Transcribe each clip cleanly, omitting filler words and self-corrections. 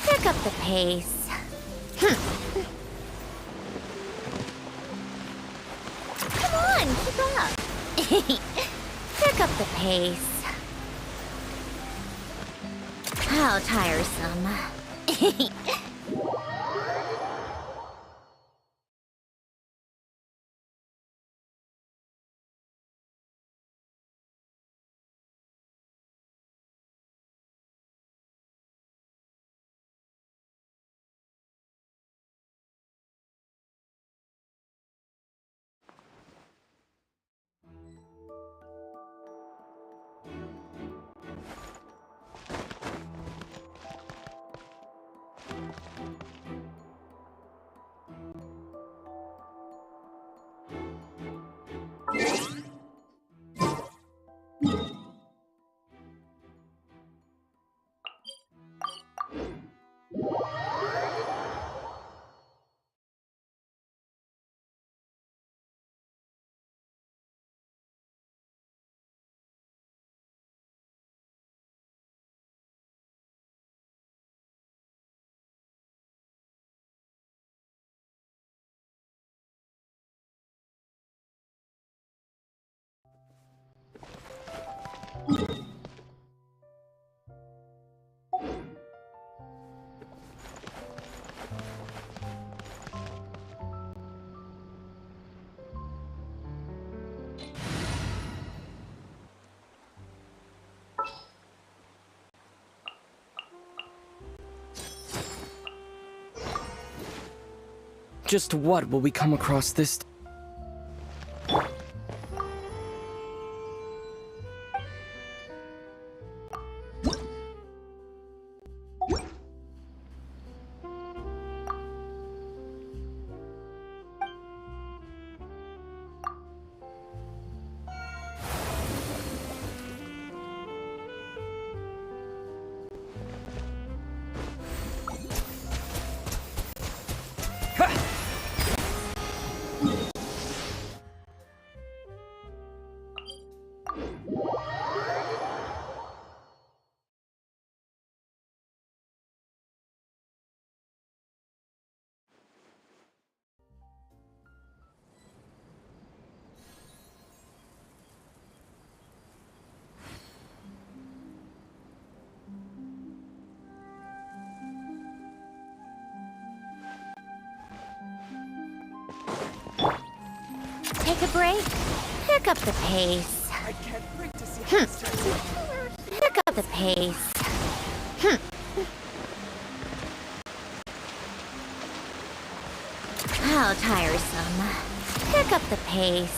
Pick up the pace. Come on, keep up. Pick up the pace. How tiresome. Just what will we come across this time? Take a break. Pick up the pace. I can't wait to see how this turns out. Pick up the pace. How tiresome. Pick up the pace.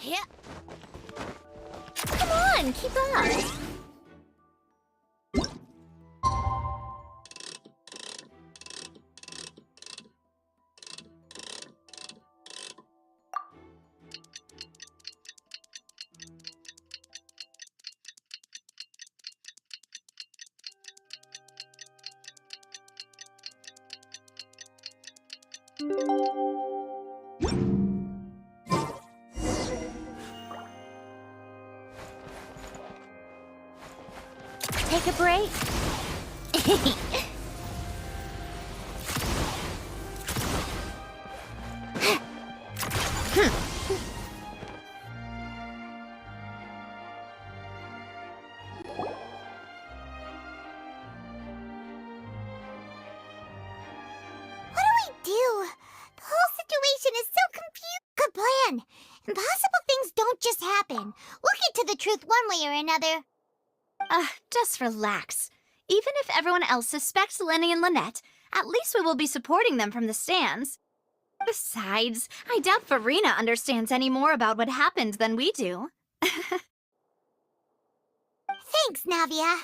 Yeah. Come on, keep up. Take a break. Impossible things don't just happen. We'll get to the truth one way or another. Just relax. Even if everyone else suspects Lenny and Lynette, at least we will be supporting them from the stands. Besides, I doubt Farina understands any more about what happened than we do. Thanks, Navia.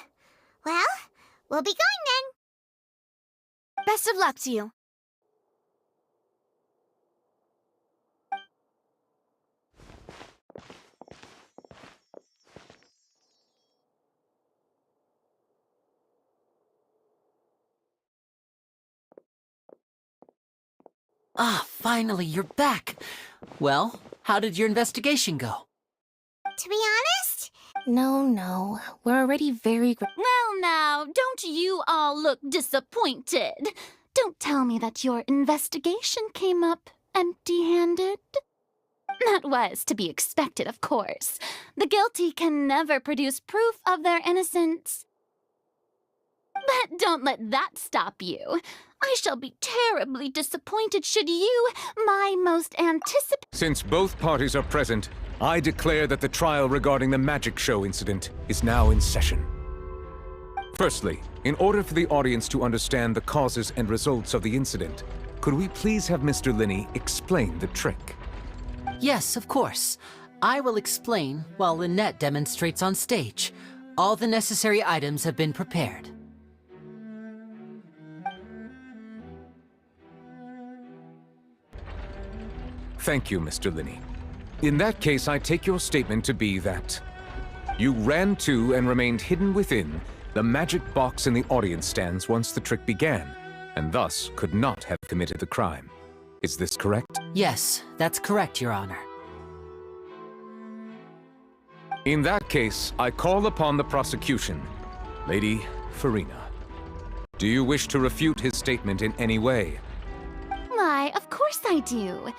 Well, we'll be going then. Best of luck to you. Ah, finally, you're back. Well, how did your investigation go? To be honest, No, we're already very Well now, don't you all look disappointed? Don't tell me that your investigation came up empty-handed. That was to be expected, of course. The guilty can never produce proof of their innocence. But don't let that stop you. I shall be terribly disappointed should you, my most anticipated... Since both parties are present, I declare that the trial regarding the magic show incident is now in session. Firstly, in order for the audience to understand the causes and results of the incident, could we please have Mr. Linney explain the trick? Yes, of course. I will explain while Lynette demonstrates on stage. All the necessary items have been prepared. Thank you, Mr. Linney. In that case, I take your statement to be that you ran to and remained hidden within the magic box in the audience stands once the trick began, and thus could not have committed the crime. Is this correct? Yes, that's correct, Your Honor. In that case, I call upon the prosecution. Lady Farina, do you wish to refute his statement in any way? Why, of course I do.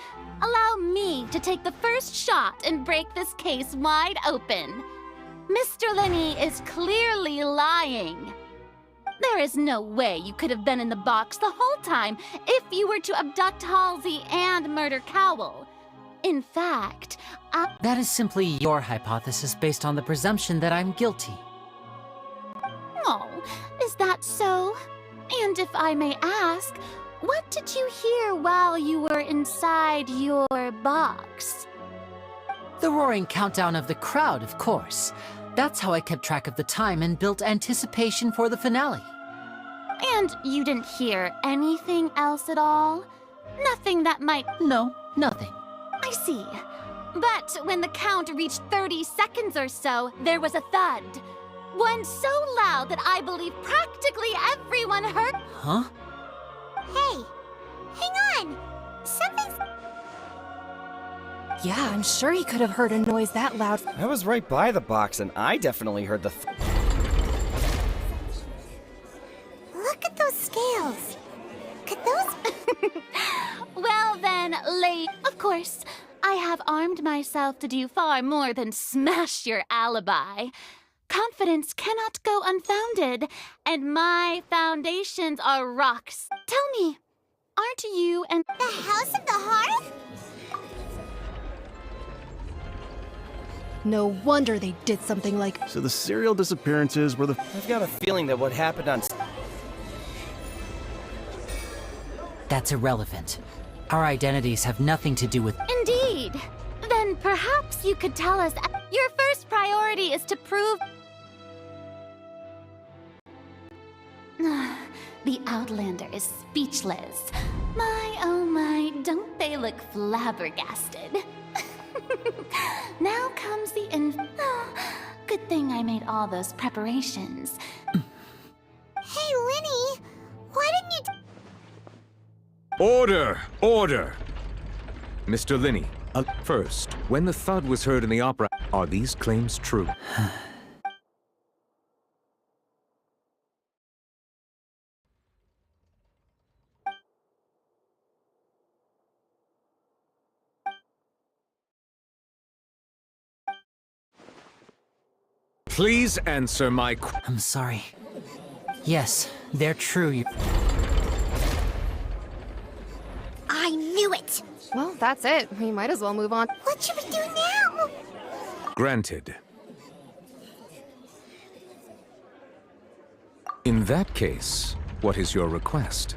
Allow me to take the first shot and break this case wide open. Mr. Linney is clearly lying. There is no way you could have been in the box the whole time if you were to abduct Halsey and murder Cowell. In fact, That is simply your hypothesis based on the presumption that I'm guilty. Oh, is that so? And if I may ask, what did you hear while you were inside your box? The roaring countdown of the crowd, of course. That's how I kept track of the time and built anticipation for the finale. And you didn't hear anything else at all? Nothing that might... No, nothing. I see. But when the count reached 30 seconds or so, there was a thud. One so loud that I believe practically everyone heard... Huh? hey, hang on. Something's... Yeah, I'm sure he could have heard a noise that loud. I was right by the box, and I definitely heard the Look at those scales. Could those... Well then, of course, I have armed myself to do far more than smash your alibi. Confidence cannot go unfounded, and my foundations are rocks. Tell me, aren't you and... The House of the Hearth? No wonder they did something like... So the serial disappearances were the... I've got a feeling that what happened on... That's irrelevant. Our identities have nothing to do with... Indeed. Then Then perhaps you could tell us your first priority is to prove... The Outlander is speechless. My, oh my, don't they look flabbergasted? Now comes the good thing I made all those preparations. Hey, Linny, why didn't you... Order! Order! Mr. Linney, first, when the thud was heard in the opera, are these claims true? Please answer my I'm sorry. Yes, they're true. I knew it! Well, that's it. We might as well move on. What should we do now? Granted. In that case, what is your request?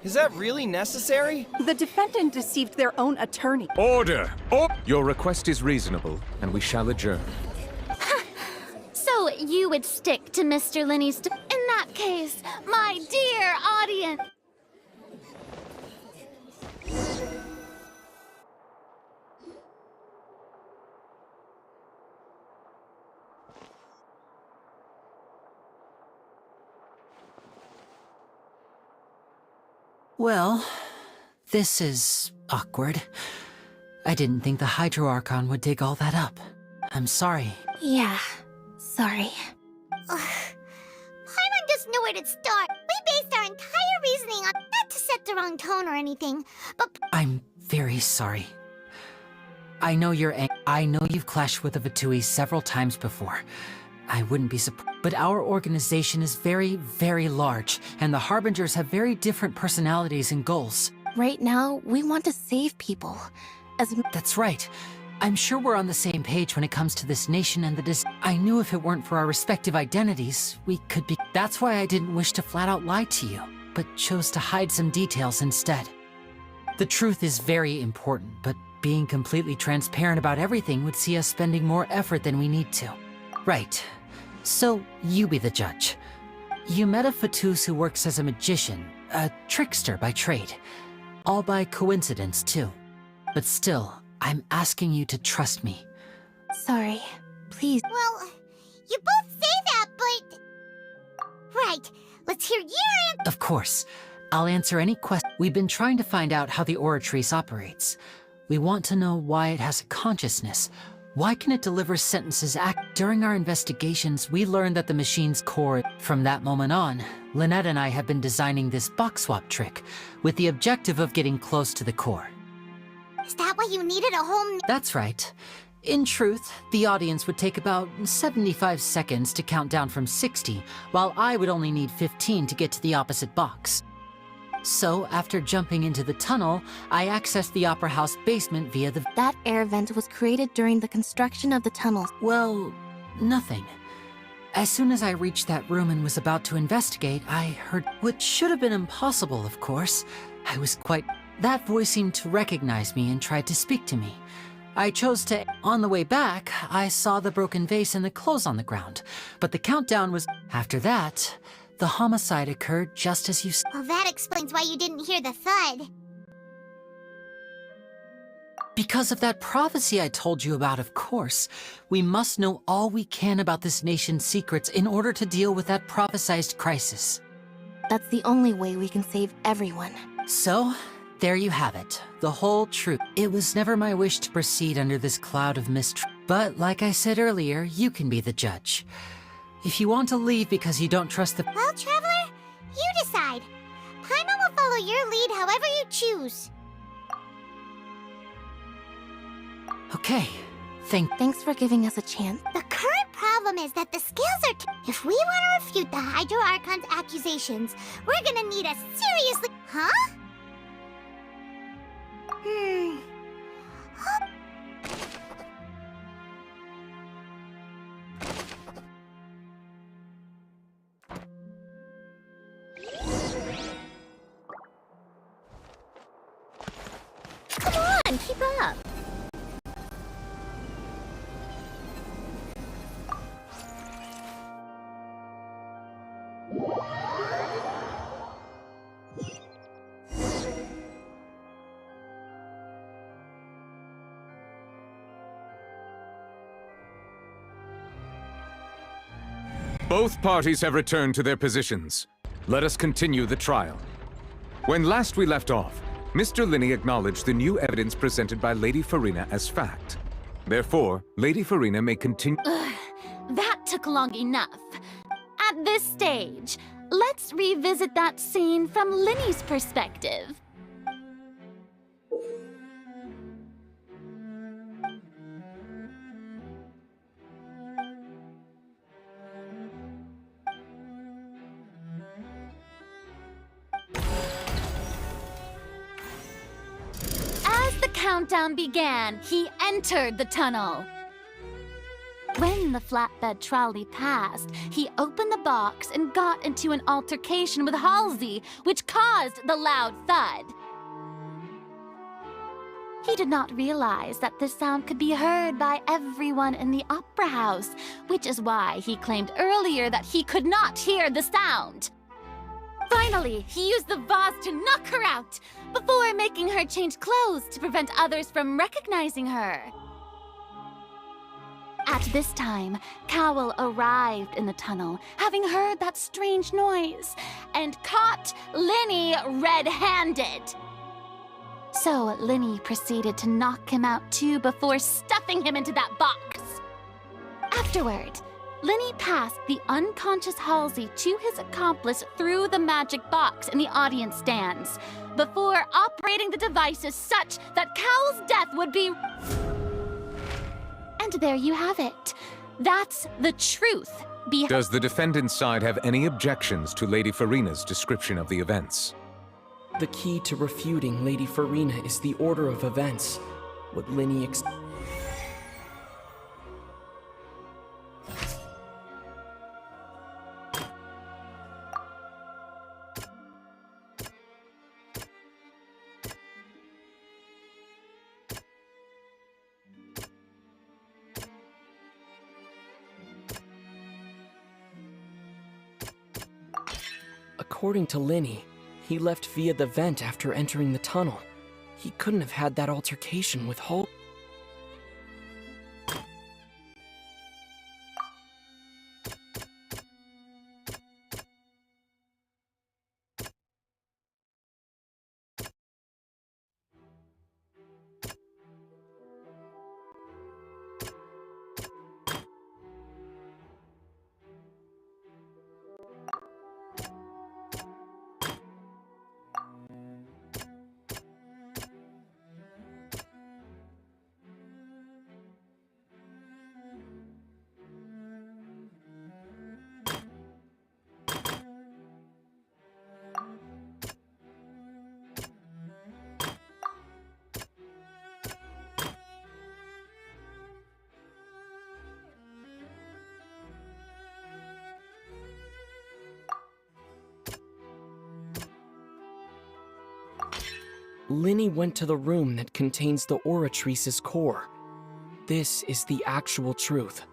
Is that really necessary? The defendant deceived their own attorney. Order! Oh! Your request is reasonable, and we shall adjourn. So you would stick to Mr. Linney's... In that case, my dear audience... Well, this is awkward. I didn't think the Hydro Archon would dig all that up. I'm sorry. Yeah, sorry. Paimon doesn't know where to start. We based our entire reasoning on not to set the wrong tone or anything, but... I'm very sorry. I know I know you've clashed with the Vatui several times before. I wouldn't be surprised. But our organization is very, very large, and the Harbingers have very different personalities and goals. Right now, we want to save people. That's right. I'm sure we're on the same page when it comes to this nation and the I knew if it weren't for our respective identities, we could be... That's why I didn't wish to flat out lie to you, but chose to hide some details instead. The truth is very important, but being completely transparent about everything would see us spending more effort than we need to. Right. So, you be the judge. You met a Fatus who works as a magician, a trickster by trade. All by coincidence, too. But still, I'm asking you to trust me. Sorry. Please. Well, you both say that, but... Right, let's hear your answer. Of course. I'll answer any question. We've been trying to find out how the Oratrice operates. We want to know why it has a consciousness. Why can it deliver sentences During our investigations, we learned that the machine's core... From that moment on, Lynette and I have been designing this box swap trick, with the objective of getting close to the core. Is that why you needed a whole... That's right. In truth, the audience would take about 75 seconds to count down from 60, while I would only need 15 to get to the opposite box. So, after jumping into the tunnel, I accessed the Opera House basement via the... That air vent was created during the construction of the tunnel. Well, nothing. As soon as I reached that room and was about to investigate, I heard... Which should have been impossible, of course. I was quite... That voice seemed to recognize me and tried to speak to me. I chose to... On the way back, I saw the broken vase and the clothes on the ground. But the countdown was... After that... The homicide occurred just as you... Well, that explains why you didn't hear the thud. Because of that prophecy I told you about, of course. We must know all we can about this nation's secrets in order to deal with that prophesized crisis. That's the only way we can save everyone. So, there you have it. The whole truth. It was never my wish to proceed under this cloud of mistrust. But, like I said earlier, you can be the judge. If you want to leave because you don't trust the... Well, Traveler, you decide. Paimon will follow your lead however you choose. Okay. Thanks for giving us a chance. The current problem is that the scales are... If we want to refute the Hydro Archon's accusations, we're gonna need a seriously... Huh? Come on, keep up. Both parties have returned to their positions. Let us continue the trial. When last we left off, Mr. Linney acknowledged the new evidence presented by Lady Farina as fact. Therefore, Lady Farina may continue— That took long enough. At this stage, let's revisit that scene from Linney's perspective. As the countdown began, he entered the tunnel. When the flatbed trolley passed, he opened the box and got into an altercation with Halsey, which caused the loud thud. He did not realize that the sound could be heard by everyone in the opera house, which is why he claimed earlier that he could not hear the sound. Finally, he used the vase to knock her out, before making her change clothes to prevent others from recognizing her. At this time, Cowell arrived in the tunnel, having heard that strange noise, and caught Linney red-handed. So Linney proceeded to knock him out too before stuffing him into that box. Afterward, Linney passed the unconscious Halsey to his accomplice through the magic box in the audience stands, before operating the devices such that Cowell's death would be— And there you have it. That's the truth behind— Does the defendant's side have any objections to Lady Farina's description of the events? The key to refuting Lady Farina is the order of events. What Linney According to Linney, he left via the vent after entering the tunnel. He couldn't have had that altercation with Hoyo. Linney went to the room that contains the Oratrice's core. This is the actual truth.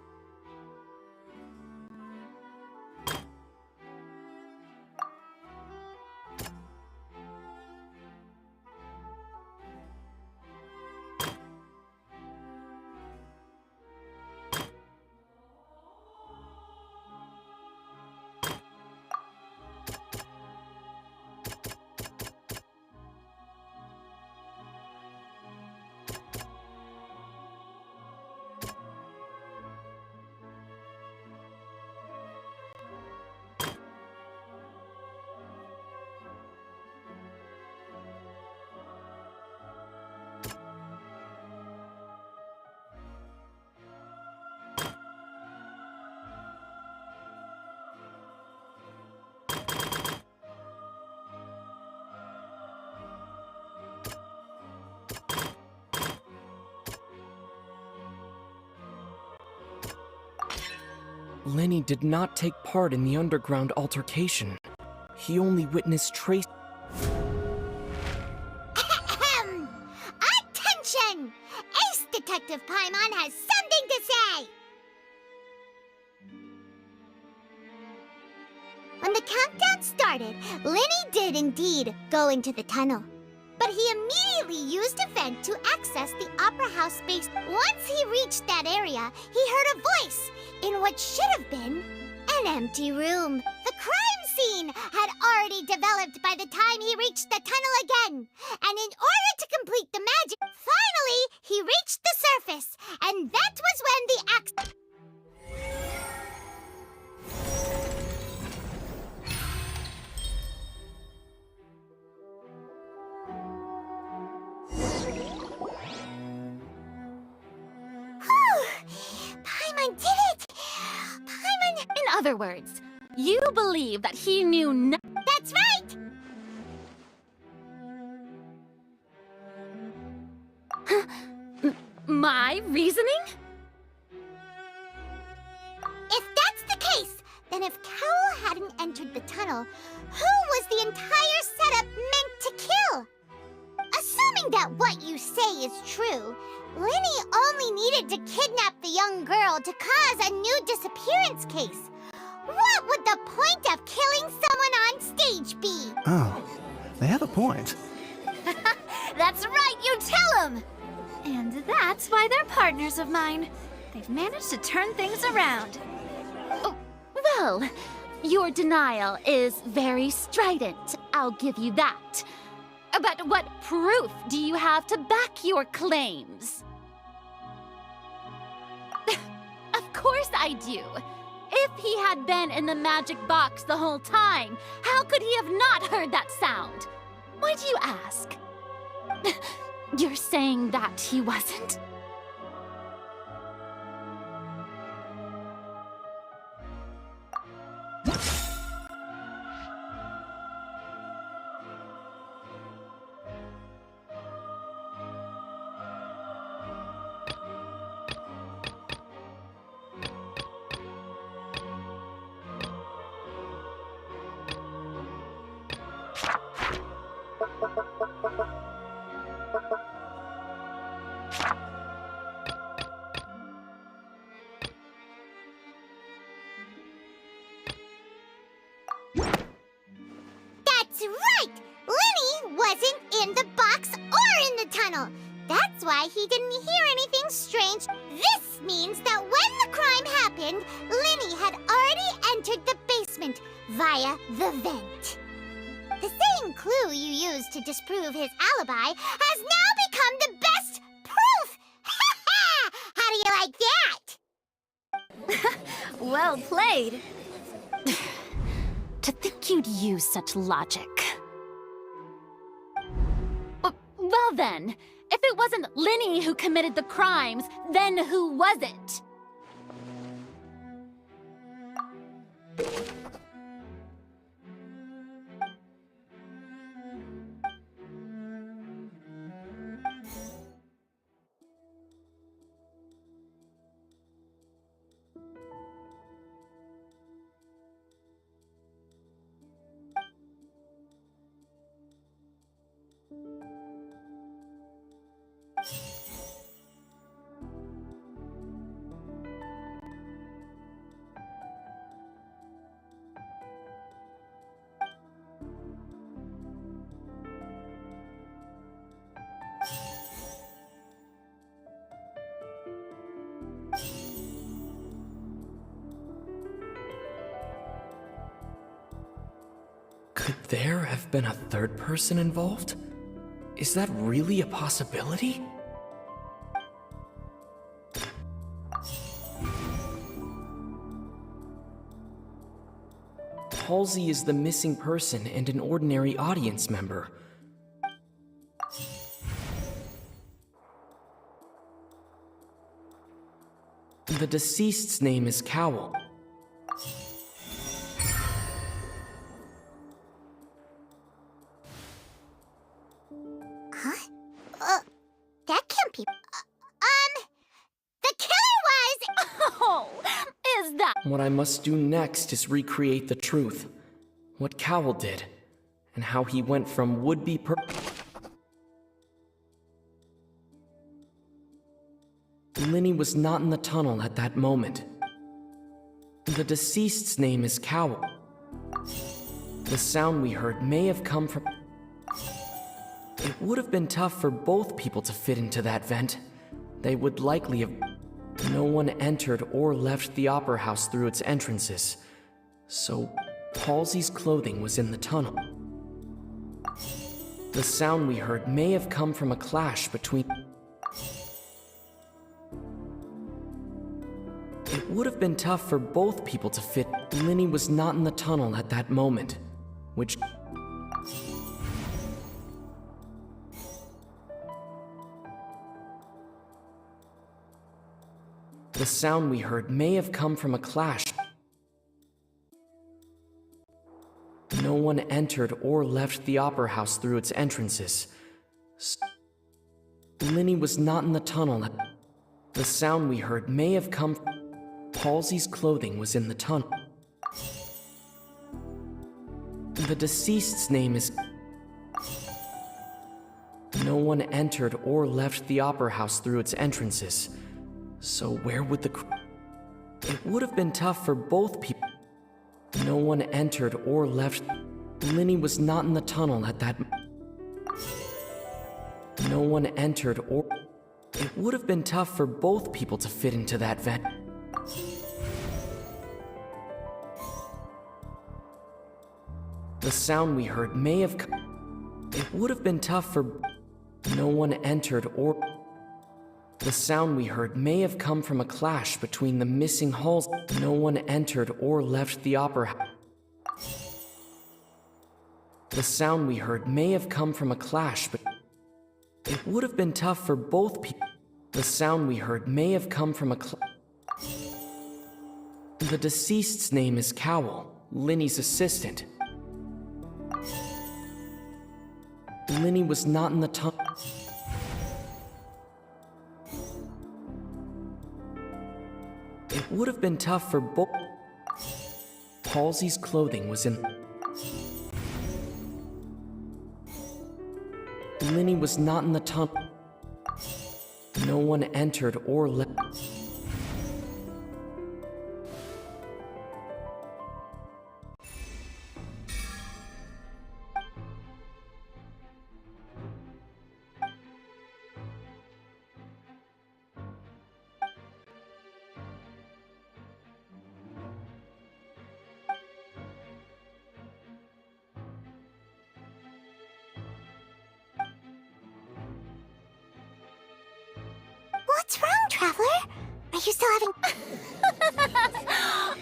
Linney did not take part in the underground altercation. He only witnessed trace— Attention! Ace Detective Paimon has something to say! When the countdown started, Linney did indeed go into the tunnel. But he immediately used a vent to access the Opera House space. Once he reached that area, he heard a voice in what should have been an an empty room. The crime scene had already developed by the time he reached the tunnel again. And in order to complete the magic, finally, he reached the surface. And that was when the axe... Paimon did it! Paimon... In other words, you believe that he knew That's right! my reasoning? If that's the case, then if Cowell hadn't entered the tunnel, who was the entire setup meant to kill? Assuming that what you say is true, Linny only needed to kidnap the young girl to cause a new disappearance case. What would the point of killing someone on stage be? Oh, they have a point. That's right, you tell him! And that's why they're partners of mine. They've managed to turn things around. Oh, well, your denial is very strident, I'll give you that. But what proof do you have to back your claims? Of course I do. If he had been in the magic box the whole time, how could he have not heard that sound? Why do you ask? You're saying that he wasn't? That's right! Linny wasn't in the box or in the tunnel. That's why he didn't hear anything strange. This means that when the crime happened, Linny had already entered the basement via the vent. The same clue you used to disprove his alibi has now become the best proof! How do you like that? Well played. To think you'd use such logic. Well then, if it wasn't Linny who committed the crimes, then who was it? Could there have been a third person involved? Is that really a possibility? Halsey is the missing person and an ordinary audience member. The deceased's name is Cowell. That can't be... the killer was... Oh, is that... What I must do next is recreate the truth. What Cowell did, and how he went from would-be Linny was not in the tunnel at that moment. The deceased's name is Cowell. The sound we heard may have come from... It would have been tough for both people to fit into that vent. They would likely have... No one entered or left the Opera House through its entrances. So, Halsey's clothing was in the tunnel. The sound we heard may have come from a clash between... It would have been tough for both people to fit. Linny was not in the tunnel at that moment, which... The sound we heard may have come from a clash. No one entered or left the opera house through its entrances. Linny was not in the tunnel. The sound we heard may have come... Halsey's clothing was in the tunnel. The deceased's name is... No one entered or left the opera house through its entrances. So where would the... It would have been tough for both people. No one entered or left... Linny was not in the tunnel at that... No one entered or... It would have been tough for both people to fit into that vent. The sound we heard may have... It would have been tough for... No one entered or... The sound we heard may have come from a clash between the missing halls. No one entered or left the opera house. The sound we heard may have come from a clash, but... It would have been tough for both people. The sound we heard may have come from a The deceased's name is Cowl, Linny's assistant. Linny was not in the tunnel. It would have been tough for both. Halsey's clothing was in... Linny was not in the tunnel. No one entered or left. What's wrong, Traveler? Are you still having...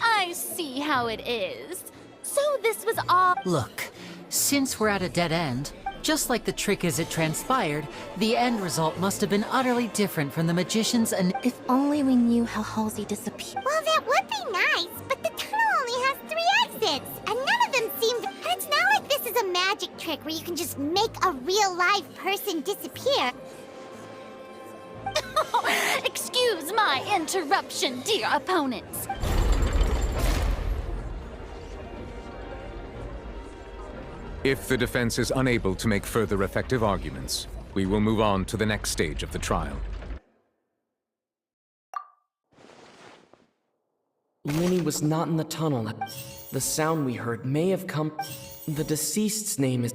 I see how it is. So this was all... Look, since we're at a dead end, just like the trick as it transpired, the end result must have been utterly different from the magician's and... If only we knew how Halsey disappeared. Well, that would be nice, but the tunnel only has 3 exits, and none of them seemed... And it's not like this is a magic trick where you can just make a real live person disappear. Excuse my interruption, dear opponents. If the defense is unable to make further effective arguments, we will move on to the next stage of the trial. Linny was not in the tunnel. The sound we heard may have come... The deceased's name is...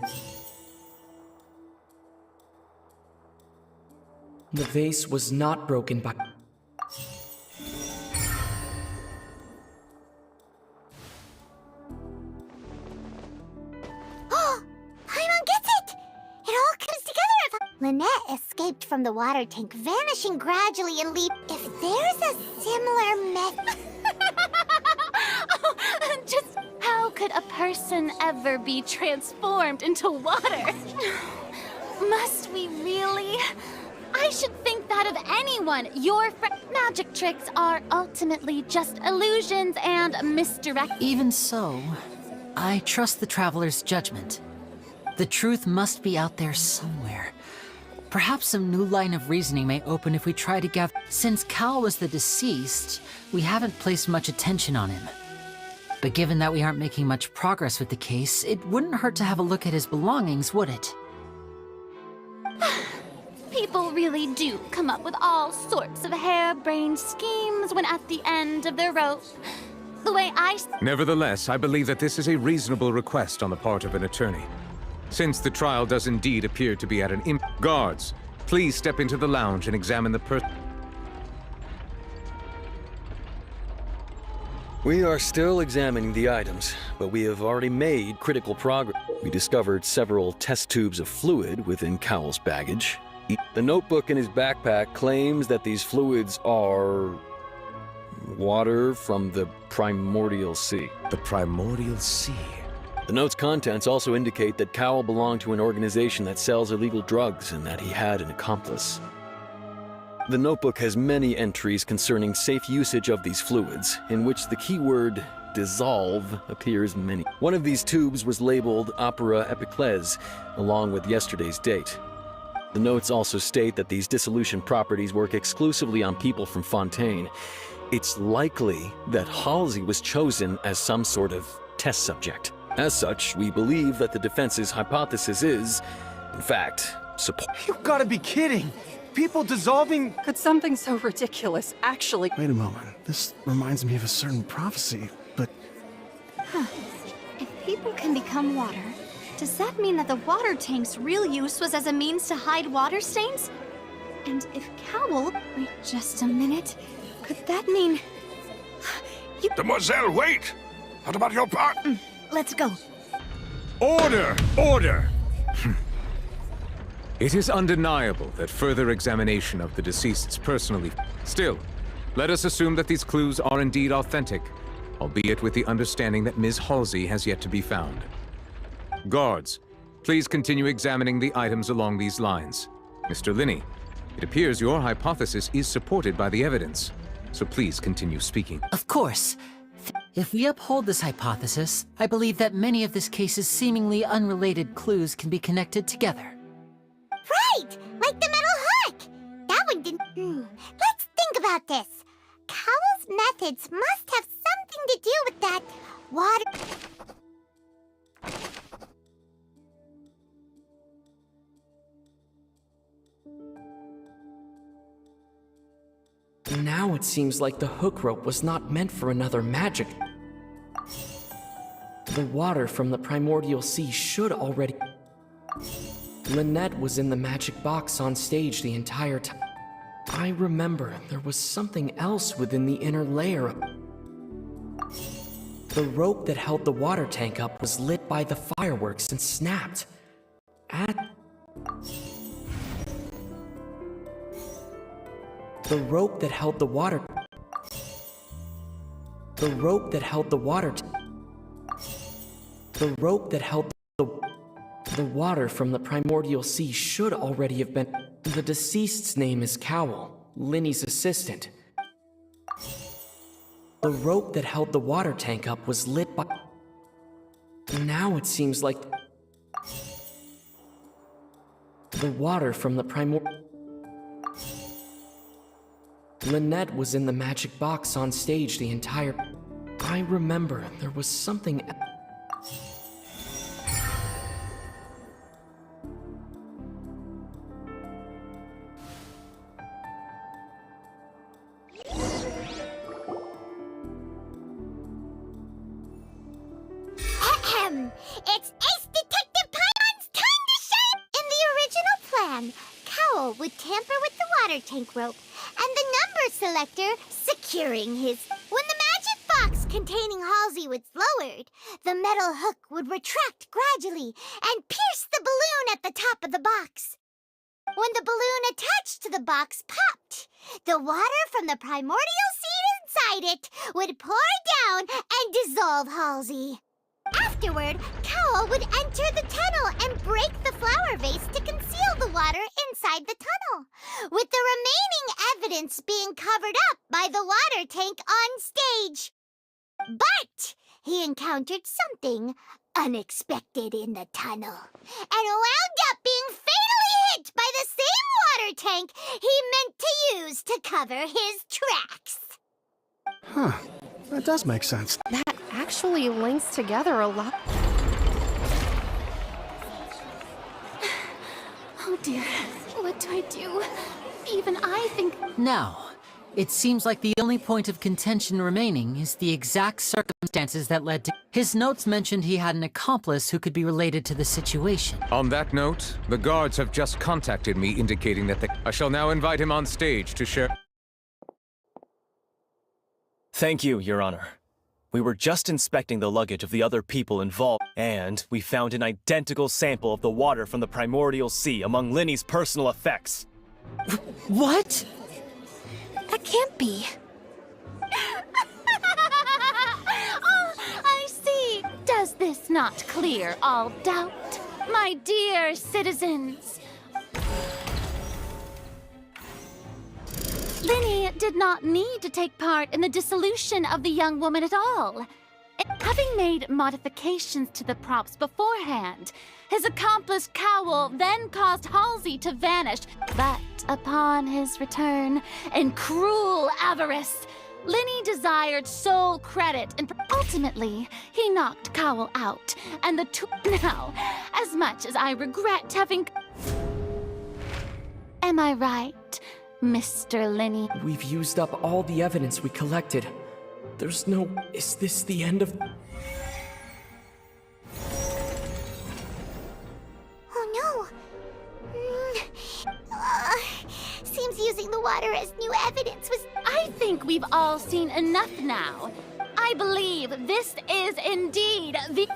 The vase was not broken by... Oh! Paimon gets it! It all comes together if... Lynette escaped from the water tank, vanishing gradually and leap... If there's a similar method... Just how could a person ever be transformed into water? Must we really? I should think that of anyone. Your magic tricks are ultimately just illusions and misdirect. Even so, I trust the Traveler's judgment. The truth must be out there somewhere. Perhaps some new line of reasoning may open if we try to gather... Since Cal was the deceased, we haven't placed much attention on him. But given that we aren't making much progress with the case, it wouldn't hurt to have a look at his belongings, would it? People really do come up with all sorts of harebrained schemes when at the end of their rope. The way Nevertheless, I believe that this is a reasonable request on the part of an attorney. Since the trial does indeed appear to be at an Guards, please step into the lounge and examine the We are still examining the items, but we have already made critical progress. We discovered several test tubes of fluid within Cowell's baggage. The notebook in his backpack claims that these fluids are water from the primordial sea. The primordial sea. The note's contents also indicate that Cowell belonged to an organization that sells illegal drugs and that he had an accomplice. The notebook has many entries concerning safe usage of these fluids, in which the keyword dissolve appears many. One of these tubes was labeled Opera Epiclese, along with yesterday's date. The notes also state that these dissolution properties work exclusively on people from Fontaine. It's likely that Halsey was chosen as some sort of test subject. As such, we believe that the defense's hypothesis is, in fact, support. You gotta be kidding! People dissolving... Could something so ridiculous actually... Wait a moment. This reminds me of a certain prophecy, but... If people can become water, does that mean that the water tank's real use was as a means to hide water stains? And if Cowell... Wait just a minute. Could that mean... You... Demoiselle, wait! What about your part? Let's go. Order! Order! It is undeniable that further examination of the deceased's personally... Still, let us assume that these clues are indeed authentic, albeit with the understanding that Ms. Halsey has yet to be found. Guards, please continue examining the items along these lines. Mr. Linney, it appears your hypothesis is supported by the evidence, so please continue speaking. Of course. If we uphold this hypothesis, I believe that many of this case's seemingly unrelated clues can be connected together. Right! Like the metal hook! That one didn't... Let's think about this. Cowell's methods must have something to do with that water... Now it seems like the hook rope was not meant for another magic. The water from the primordial sea should already... Lynette was in the magic box on stage the entire time. I remember there was something else within the inner layer. The rope that held the water tank up was lit by the fireworks and snapped. The rope that held the water... The rope that held the water... The rope that held the water from the primordial sea should already have been... The deceased's name is Cowell, Linny's assistant. The rope that held the water tank up was lit by... Now it seems like... The water from the primordial... Lynette was in the magic box on stage the entire... I remember there was something... It's Ace Detective Pylon's time to shine! In the original plan, Cowell would tamper with the water tank rope and the number selector securing his... When the magic box containing Halsey was lowered, the metal hook would retract gradually and pierce the balloon at the top of the box. When the balloon attached to the box popped, the water from the primordial sea inside it would pour down and dissolve Halsey. Afterward, Cowell would enter the tunnel and break the flower vase to conceal the water inside the tunnel, with the remaining evidence being covered up by the water tank on stage. But he encountered something unexpected in the tunnel, and wound up being fatally hit by the same water tank he meant to use to cover his tracks. Huh. That does make sense. That actually links together a lot. Oh dear, what do I do? Even I think... Now, it seems like the only point of contention remaining is the exact circumstances that led to... His notes mentioned he had an accomplice who could be related to the situation. On that note, the guards have just contacted me indicating that I shall now invite him on stage to share... Thank you, Your Honor. We were just inspecting the luggage of the other people involved, and we found an identical sample of the water from the primordial sea among Linny's personal effects. What? That can't be. Oh, I see. Does this not clear all doubt? My dear citizens, Linny did not need to take part in the dissolution of the young woman at all. Having made modifications to the props beforehand, his accomplice Cowl then caused Halsey to vanish. But upon his return, in cruel avarice, Linny desired sole credit, and ultimately, he knocked Cowl out. And the two... Now, as much as I regret having... Am I right, Mr. Linny? We've used up all the evidence we collected. There's no... Is this the end of... Oh no! Seems using the water as new evidence was... I think we've all seen enough now. I believe this is indeed the...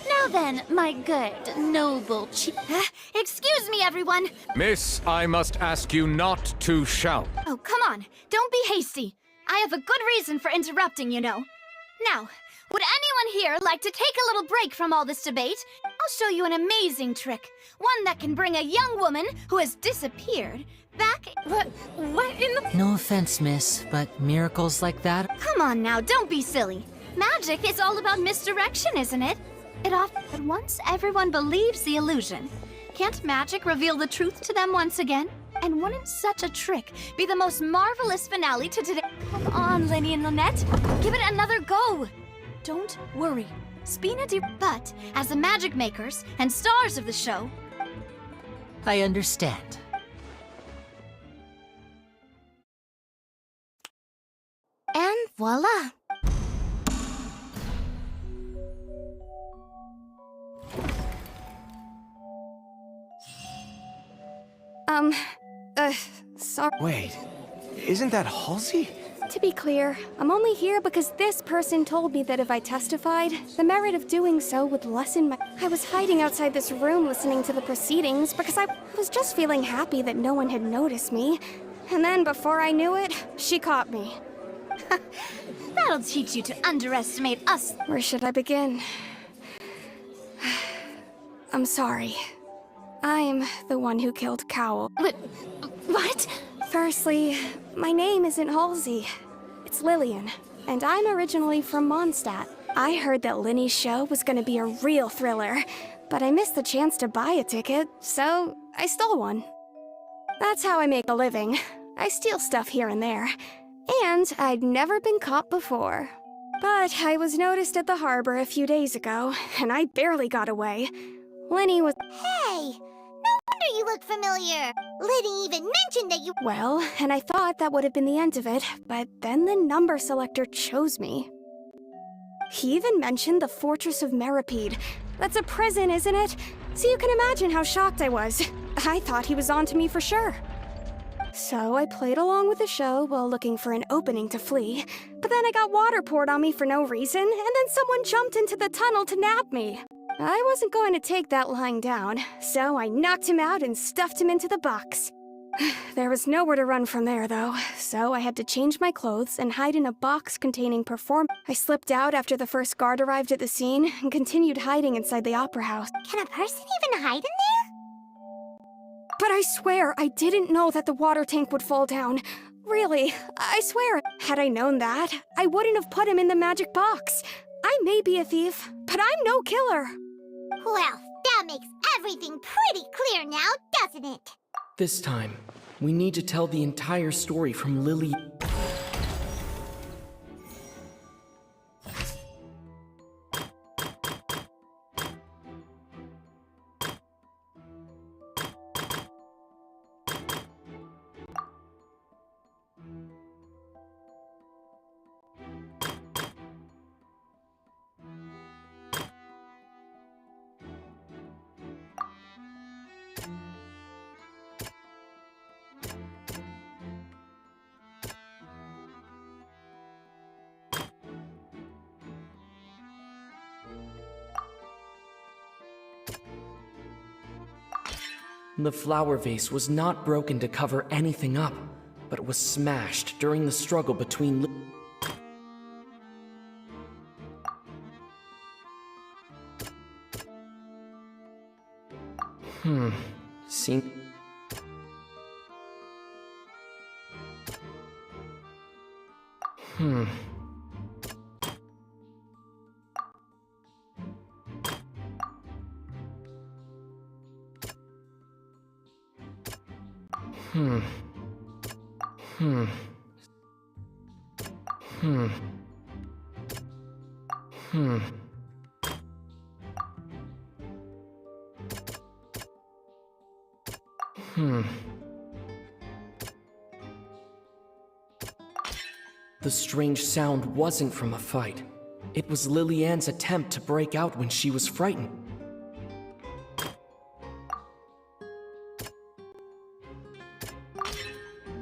Now then, my good, noble chief... Excuse me, everyone. Miss, I must ask you not to shout. Oh, come on. Don't be hasty. I have a good reason for interrupting, you know. Now, would anyone here like to take a little break from all this debate? I'll show you an amazing trick. One that can bring a young woman who has disappeared back... What in the... No offense, miss, but miracles like that... Come on now, don't be silly. Magic is all about misdirection, isn't it? But once everyone believes the illusion, can't magic reveal the truth to them once again? And wouldn't such a trick be the most marvelous finale to today? Come on, Linny and Lynette. Give it another go. Don't worry. Spina di... But, as the magic makers and stars of the show... I understand. And voila. Sorry. Wait, isn't that Halsey? To be clear, I'm only here because this person told me that if I testified, the merit of doing so would lessen my... I was hiding outside this room listening to the proceedings because I was just feeling happy that no one had noticed me. And then before I knew it, she caught me. That'll teach you to underestimate us. Where should I begin? I'm sorry. I'm the one who killed Cowl. What? Firstly, my name isn't Halsey. It's Lillian, and I'm originally from Mondstadt. I heard that Linny's show was gonna be a real thriller, but I missed the chance to buy a ticket, so I stole one. That's how I make a living. I steal stuff here and there. And I'd never been caught before. But I was noticed at the harbor a few days ago, and I barely got away. Linny was... Hey! No wonder you look familiar! Liddy even mentioned that you... Well, and I thought that would have been the end of it, but then the number selector chose me. He even mentioned the Fortress of Meripede. That's a prison, isn't it? So you can imagine how shocked I was. I thought he was onto me for sure. So I played along with the show while looking for an opening to flee, but then I got water poured on me for no reason, and then someone jumped into the tunnel to nab me. I wasn't going to take that lying down, so I knocked him out and stuffed him into the box. There was nowhere to run from there, though, so I had to change my clothes and hide in a box containing I slipped out after the first guard arrived at the scene and continued hiding inside the opera house. Can a person even hide in there? But I swear I didn't know that the water tank would fall down. Really, I swear. Had I known that, I wouldn't have put him in the magic box. I may be a thief, but I'm no killer. Well, that makes everything pretty clear now, doesn't it? This time, we need to tell the entire story from Lily. The flower vase was not broken to cover anything up, but was smashed during the struggle between Seem... The strange sound wasn't from a fight. It was Lillian's attempt to break out when she was frightened.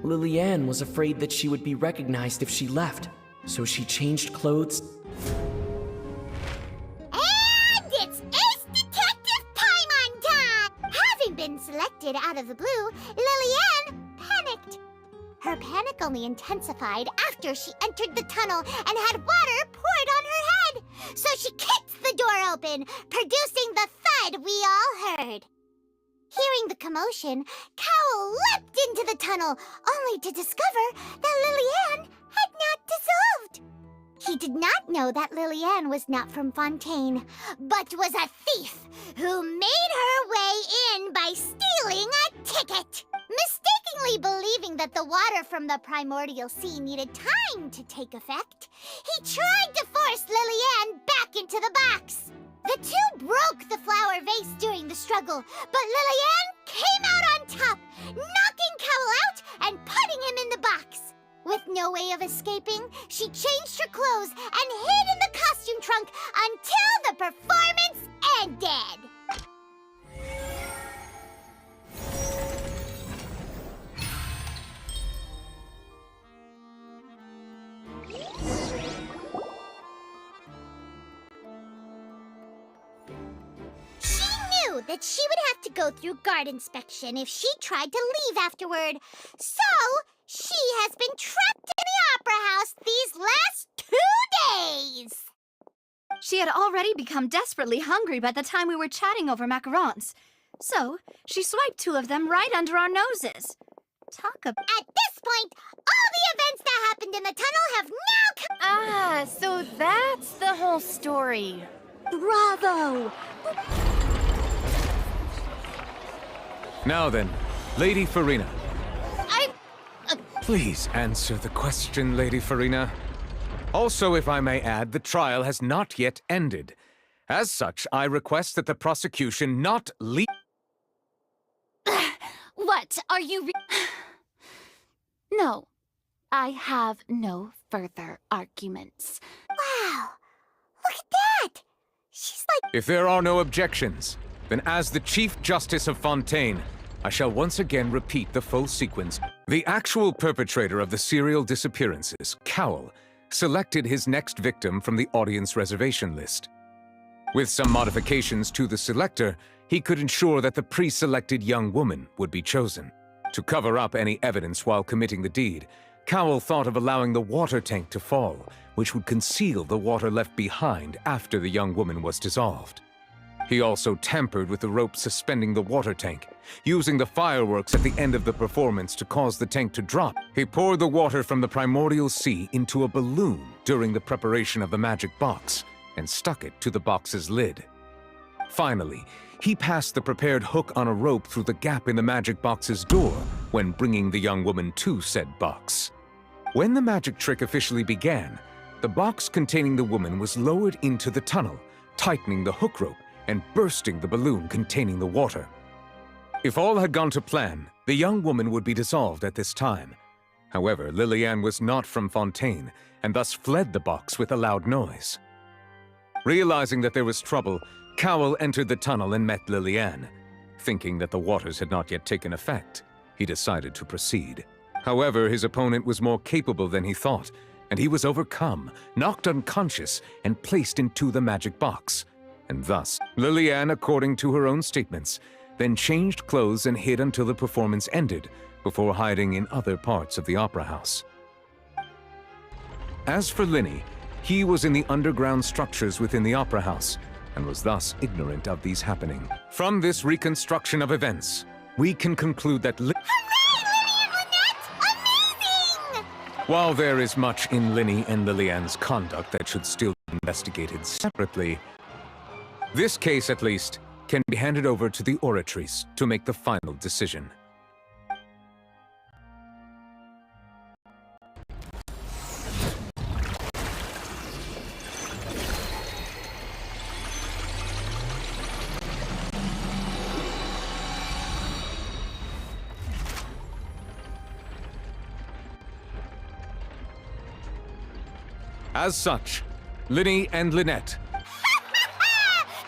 Lillian was afraid that she would be recognized if she left, so she changed clothes. And it's Ace Detective Paimon time! Having been selected out of the blue, Lillian panicked. Her panic only intensified after she entered the tunnel and had water poured on her head. So she kicked the door open, producing the thud we all heard. Hearing the commotion, Cowl leapt into the tunnel, only to discover that Lillian had not dissolved. He did not know that Lillian was not from Fontaine, but was a thief who made her way in by stealing a ticket. Mistakenly believing that the water from the primordial sea needed time to take effect, he tried to force Lillian back into the box. The two broke the flower vase during the struggle, but Lillian came out on top, knocking Cowl out and putting him in the box. With no way of escaping, she changed her clothes and hid in the costume trunk until the performance ended. That she would have to go through guard inspection if she tried to leave afterward. So, she has been trapped in the opera house these last 2 days. She had already become desperately hungry by the time we were chatting over macarons. So, she swiped 2 of them right under our noses. Talk about... At this point, all the events that happened in the tunnel have now come... Ah, so that's the whole story. Bravo! Now then, Lady Farina. Please answer the question, Lady Farina. Also, if I may add, the trial has not yet ended. As such, I request that the prosecution not leave... What are you No, I have no further arguments. Wow, look at that! She's like... If there are no objections, then as the Chief Justice of Fontaine, I shall once again repeat the full sequence. The actual perpetrator of the serial disappearances, Cowl, selected his next victim from the audience reservation list. With some modifications to the selector, he could ensure that the pre-selected young woman would be chosen. To cover up any evidence while committing the deed, Cowl thought of allowing the water tank to fall, which would conceal the water left behind after the young woman was dissolved. He also tampered with the rope suspending the water tank, using the fireworks at the end of the performance to cause the tank to drop. He poured the water from the primordial sea into a balloon during the preparation of the magic box, and stuck it to the box's lid. Finally, he passed the prepared hook on a rope through the gap in the magic box's door when bringing the young woman to said box. When the magic trick officially began, the box containing the woman was lowered into the tunnel, tightening the hook rope and bursting the balloon containing the water. If all had gone to plan, the young woman would be dissolved at this time. However, Lillian was not from Fontaine, and thus fled the box with a loud noise. Realizing that there was trouble, Cowl entered the tunnel and met Lillian. Thinking that the waters had not yet taken effect, he decided to proceed. However, his opponent was more capable than he thought, and he was overcome, knocked unconscious, and placed into the magic box. And thus, Lillian, according to her own statements, then changed clothes and hid until the performance ended, before hiding in other parts of the opera house. As for Linny, he was in the underground structures within the opera house, and was thus ignorant of these happening. From this reconstruction of events, we can conclude that while there is much in Linny and Lillian's conduct that should still be investigated separately, this case, at least, can be handed over to the Oratrice to make the final decision. As such, Linny and Lynette.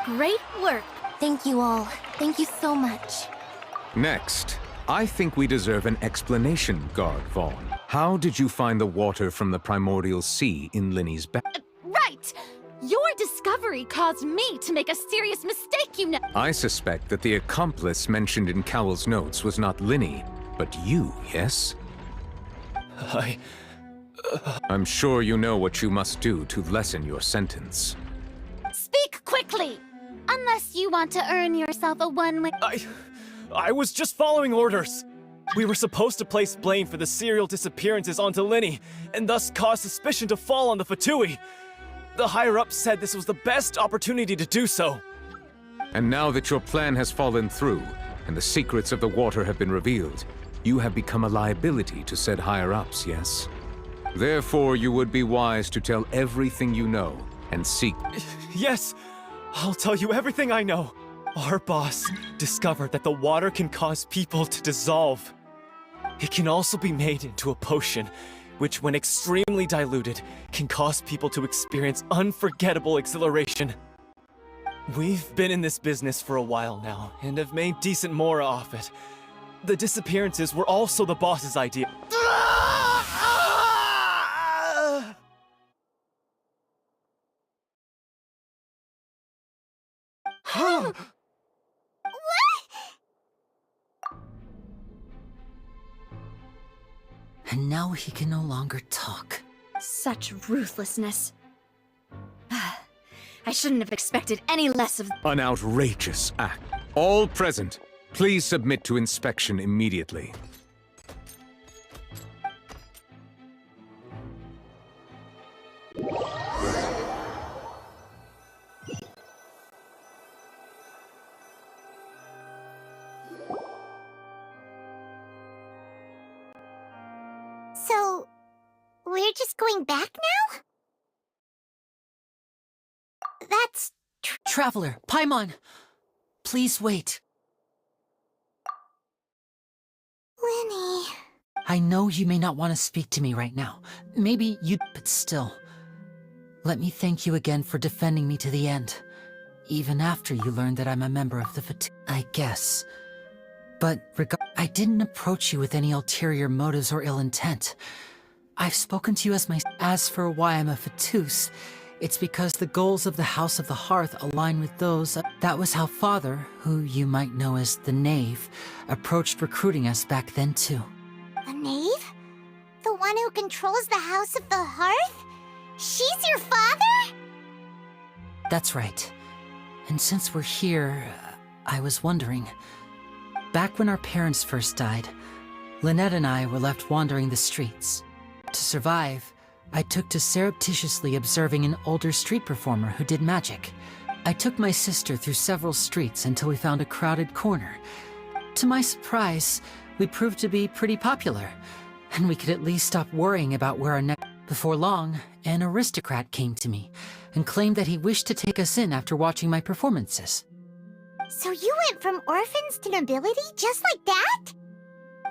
Great work. Thank you all. Thank you so much. Next, I think we deserve an explanation, Guard Vaughn. How did you find the water from the primordial sea in Linny's bag? Right! Your discovery caused me to make a serious mistake, you know. I suspect that the accomplice mentioned in Cowell's notes was not Linny, but you, yes? I'm sure you know what you must do to lessen your sentence. Speak quickly! Unless you want to earn yourself a one-way... I was just following orders. We were supposed to place blame for the serial disappearances onto Linny, and thus cause suspicion to fall on the Fatui. The higher-ups said this was the best opportunity to do so. And now that your plan has fallen through, and the secrets of the water have been revealed, you have become a liability to said higher-ups, yes? Therefore, you would be wise to tell everything you know, and seek... Yes, I'll tell you everything I know. Our boss discovered that the water can cause people to dissolve. It can also be made into a potion, which when extremely diluted, can cause people to experience unforgettable exhilaration. We've been in this business for a while now, and have made decent mora off it. The disappearances were also the boss's idea. And now he can no longer talk. Such ruthlessness. I shouldn't have expected any less of... An outrageous act. All present, please submit to inspection immediately. So, we're just going back now? That's... Traveler, Paimon! Please wait. Linny... I know you may not want to speak to me right now. Maybe you... but still. Let me thank you again for defending me to the end. Even after you learned that I'm a member of the I guess. But I didn't approach you with any ulterior motives or ill intent. I've spoken to you as my... As for why I'm a Fatus, it's because the goals of the House of the Hearth align with those... That was how Father, who you might know as the Knave, approached recruiting us back then too. The Knave? The one who controls the House of the Hearth? She's your father? That's right. And since we're here, I was wondering... Back when our parents first died, Lynette and I were left wandering the streets. To survive, I took to surreptitiously observing an older street performer who did magic. I took my sister through several streets until we found a crowded corner. To my surprise, we proved to be pretty popular, and we could at least stop worrying about where our next... Before long, an aristocrat came to me and claimed that he wished to take us in after watching my performances. So you went from orphans to nobility just like that?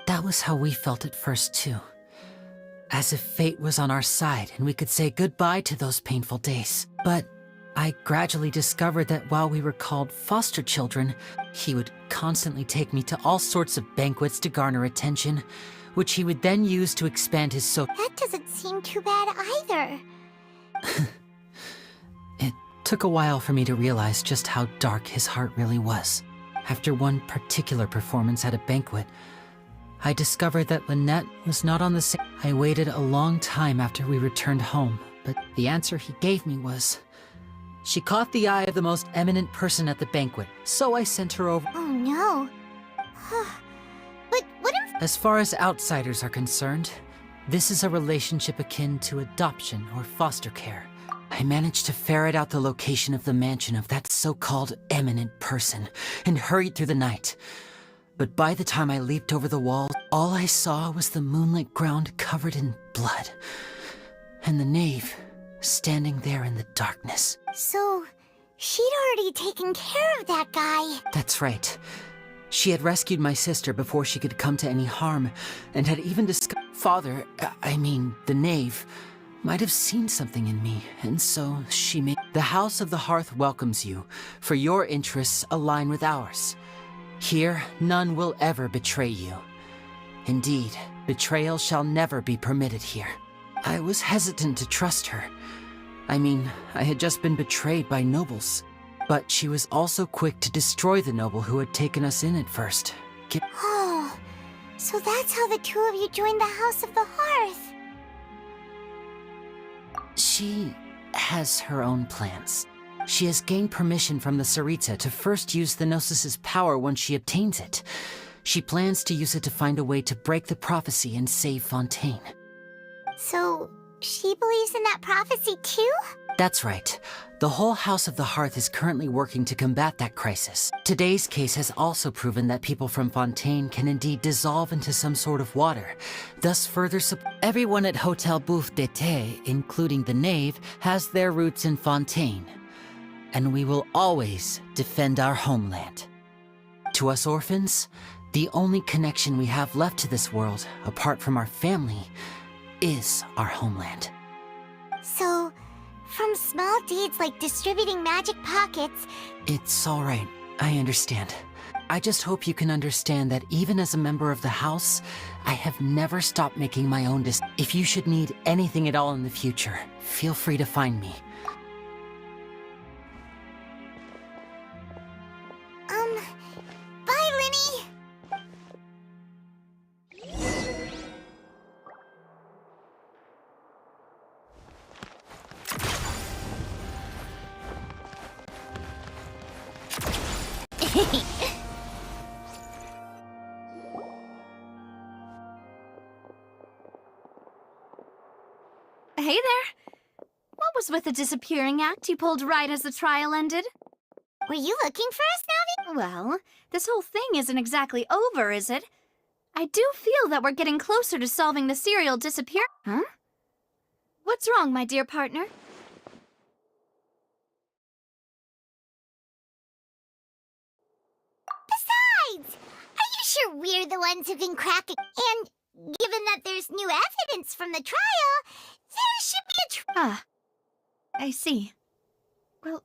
That was how we felt at first, too. As if fate was on our side and we could say goodbye to those painful days. But I gradually discovered that while we were called foster children, he would constantly take me to all sorts of banquets to garner attention, which he would then use to expand his That doesn't seem too bad either. It took a while for me to realize just how dark his heart really was. After one particular performance at a banquet, I discovered that Lynette was not on the same. I waited a long time after we returned home, but the answer he gave me was, she caught the eye of the most eminent person at the banquet, so I sent her over. Oh no. But what if... As far as outsiders are concerned, this is a relationship akin to adoption or foster care. I managed to ferret out the location of the mansion of that so-called eminent person and hurried through the night. But by the time I leaped over the wall, all I saw was the moonlit ground covered in blood, and the knave standing there in the darkness. So, she'd already taken care of that guy. That's right. She had rescued my sister before she could come to any harm, and had even discovered Father, the knave, might have seen something in me, and so she made... The House of the Hearth welcomes you, for your interests align with ours. Here, none will ever betray you. Indeed, betrayal shall never be permitted here. I was hesitant to trust her. I had just been betrayed by nobles. But she was also quick to destroy the noble who had taken us in at first. Oh, so that's how the two of you joined the House of the Hearth. She has her own plans. She has gained permission from the Tsaritsa to first use the Gnosis' power once she obtains it. She plans to use it to find a way to break the prophecy and save Fontaine. So, she believes in that prophecy too? That's right. The whole House of the Hearth is currently working to combat that crisis. Today's case has also proven that people from Fontaine can indeed dissolve into some sort of water, thus further Everyone at Hotel Bouffe d'été, including the knave, has their roots in Fontaine. And we will always defend our homeland. To us orphans, the only connection we have left to this world, apart from our family, is our homeland. So, from small deeds like distributing magic pockets... It's alright, I understand. I just hope you can understand that even as a member of the House, I have never stopped making my own decisions. If you should need anything at all in the future, feel free to find me. Bye, Linny! Hey there! What was with the disappearing act you pulled right as the trial ended? Were you looking for us, Navi? Well, this whole thing isn't exactly over, is it? I do feel that we're getting closer to solving the serial disappear... Huh? What's wrong, my dear partner? Besides, are you sure we're the ones who can crack it? And given that there's new evidence from the trial, there should be a I see. Well,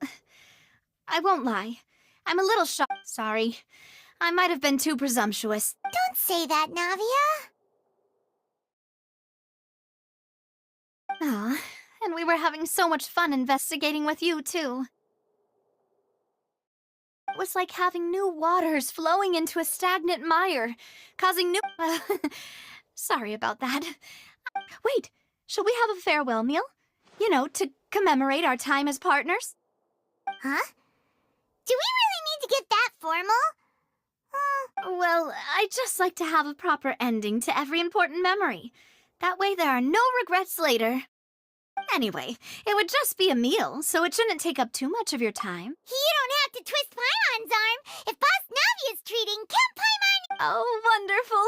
I won't lie. I'm a little shocked. Sorry. I might have been too presumptuous. Don't say that, Navia. Aw, and we were having so much fun investigating with you, too. It was like having new waters flowing into a stagnant mire, causing new... sorry about that. Wait, shall we have a farewell meal? You know, to commemorate our time as partners? Huh? Do we really need to get that formal? Well, I'd just like to have a proper ending to every important memory. That way there are no regrets later. Anyway, it would just be a meal, so it shouldn't take up too much of your time. You don't have to twist Paimon's arm. If Boss Navi is treating, Camp Paimon... Oh, wonderful.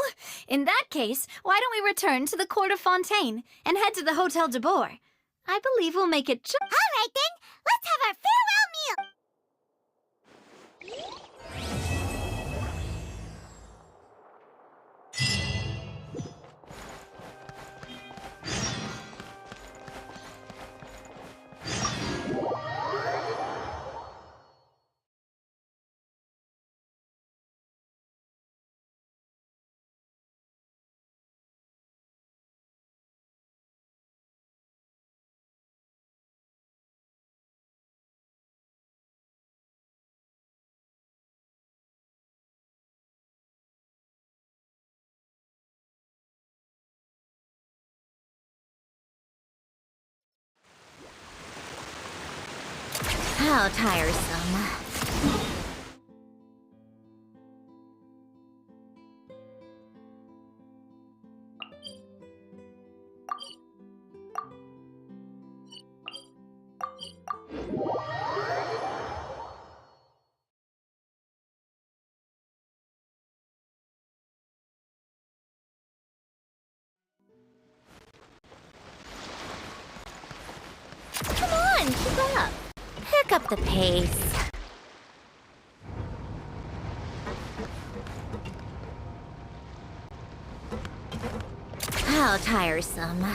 In that case, why don't we return to the court of Fontaine and head to the Hotel de Boer? I believe we'll make it All right then, let's have our farewell meal. How tiresome. Come on, keep up. Pick up the pace. How tiresome.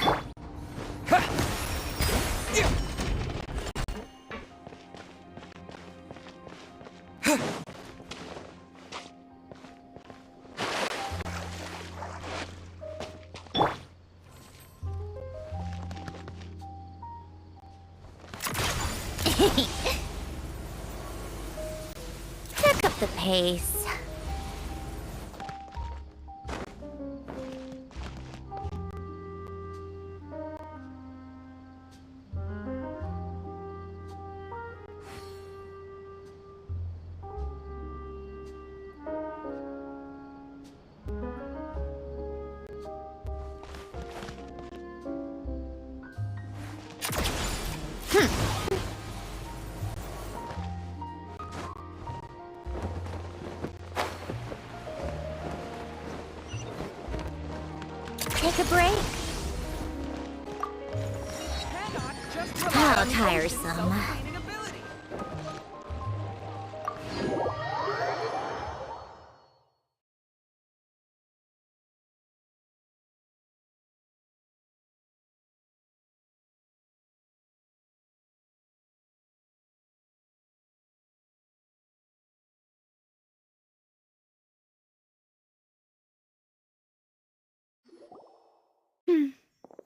Pick up the pace. Take a break. How tiresome.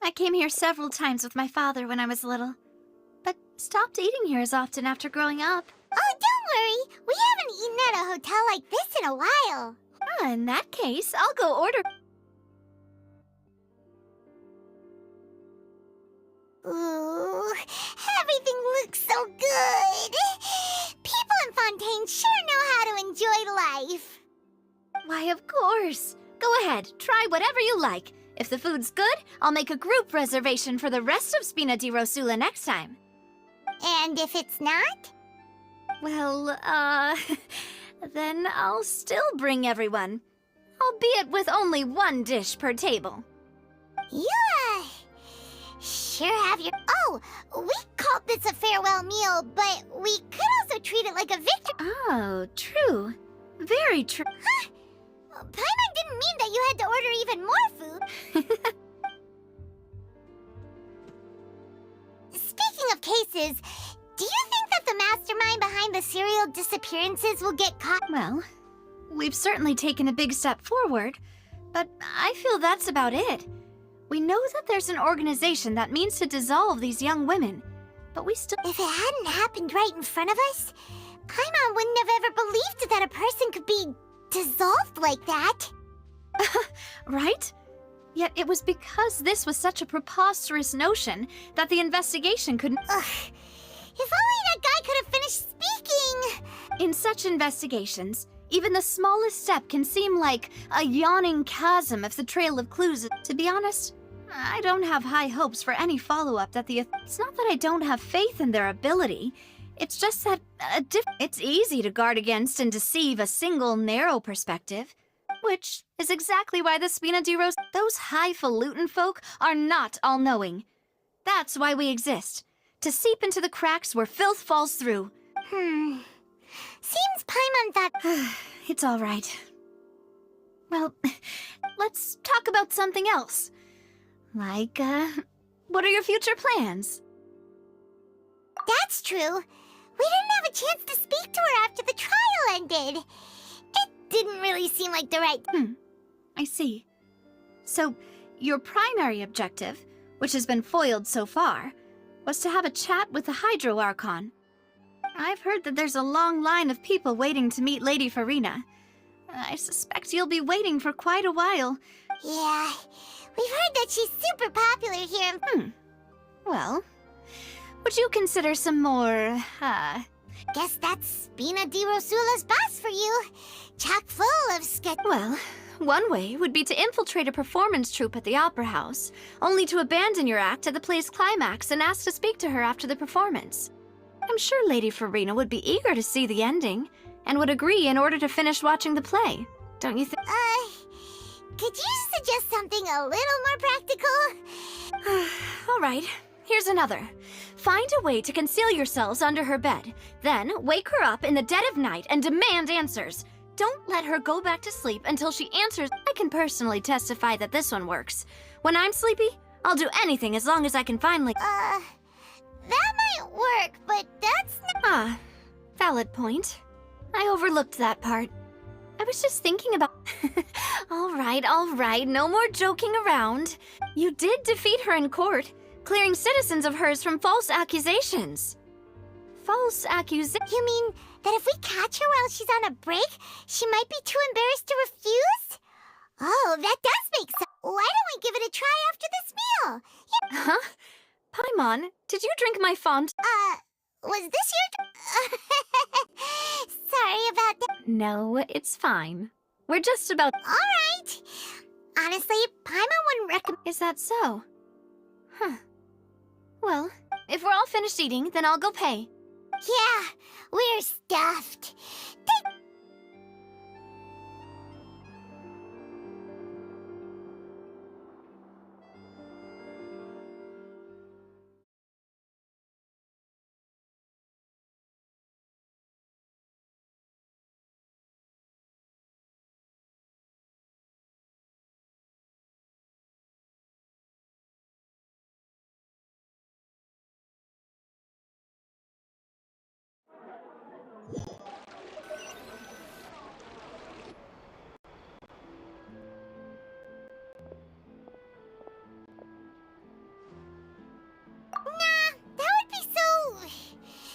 I came here several times with my father when I was little, but stopped eating here as often after growing up. Oh, don't worry. We haven't eaten at a hotel like this in a while. In that case, I'll go order. Ooh, everything looks so good. People in Fontaine sure know how to enjoy life. Why, of course. Go ahead, try whatever you like. If the food's good, I'll make a group reservation for the rest of Spina di Rosula next time. And if it's not? Well, then I'll still bring everyone. Albeit with only one dish per table. Yeah. Sure have your... Oh, we called this a farewell meal, but we could also treat it like a victory. Oh, true. Very true. Huh? Paimon didn't mean that you had to order even more food. Speaking of cases, do you think that the mastermind behind the serial disappearances will get caught? Well, we've certainly taken a big step forward, but I feel that's about it. We know that there's an organization that means to dissolve these young women, but we still... If it hadn't happened right in front of us, Paimon wouldn't have ever believed that a person could be dissolved like that. Right? Yet it was because this was such a preposterous notion that the investigation couldn't... Ugh. If only that guy could have finished speaking! In such investigations, even the smallest step can seem like a yawning chasm if the trail of clues... To be honest, I don't have high hopes for any follow-up that the... It's not that I don't have faith in their ability. It's just that it's easy to guard against and deceive a single narrow perspective. Which is exactly why the Spina di Rosula... Those highfalutin folk are not all-knowing. That's why we exist. To seep into the cracks where filth falls through. Seems Paimon thought... It's all right. Well, let's talk about something else. Like, what are your future plans? That's true. We didn't have a chance to speak to her after the trial ended. It didn't really seem like the right... I see. So, your primary objective, which has been foiled so far, was to have a chat with the Hydro Archon. I've heard that there's a long line of people waiting to meet Lady Farina. I suspect you'll be waiting for quite a while. Yeah, we've heard that she's super popular here. Well, would you consider some more, Guess that's Spina di Rosula's boss for you. Chock full of Well, one way would be to infiltrate a performance troupe at the Opera House, only to abandon your act at the play's climax and ask to speak to her after the performance. I'm sure Lady Farina would be eager to see the ending, and would agree in order to finish watching the play. Don't you think? Could you suggest something a little more practical? All right, here's another. Find a way to conceal yourselves under her bed. Then wake her up in the dead of night and demand answers. Don't let her go back to sleep until she answers. I can personally testify that this one works. When I'm sleepy, I'll do anything as long as I can finally... That might work, but that's not... Ah, valid point. I overlooked that part. I was just thinking about... all right, no more joking around. You did defeat her in court, clearing citizens of hers from false accusations. False accusations? You mean that if we catch her while she's on a break, she might be too embarrassed to refuse? Oh, that does make sense. Why don't we give it a try after this meal? Huh? Paimon, did you drink my font? Was this your... Sorry about that. No, it's fine. We're just about... All right. Honestly, Paimon wouldn't recommend... Is that so? Huh. Well, if we're all finished eating, then I'll go pay. Yeah, we're stuffed.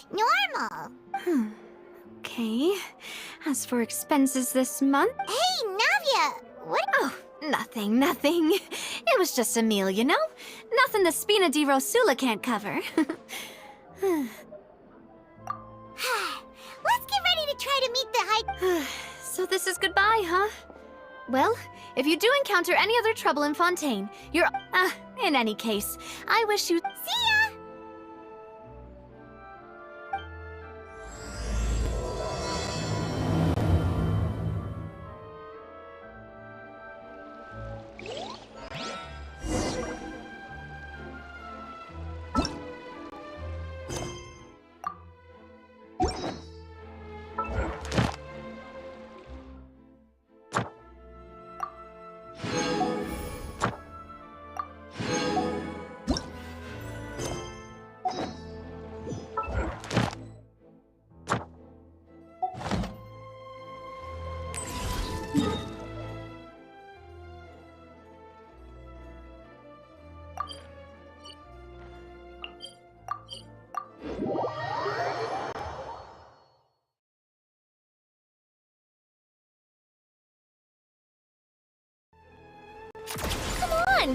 Normal. Okay. As for expenses this month... Hey, Navia! What? Oh, nothing. It was just a meal, you know? Nothing the Spina di Rosula can't cover. Let's get ready to try to meet the high... So this is goodbye, huh? Well, if you do encounter any other trouble in Fontaine, you're... in any case, I wish you... See ya!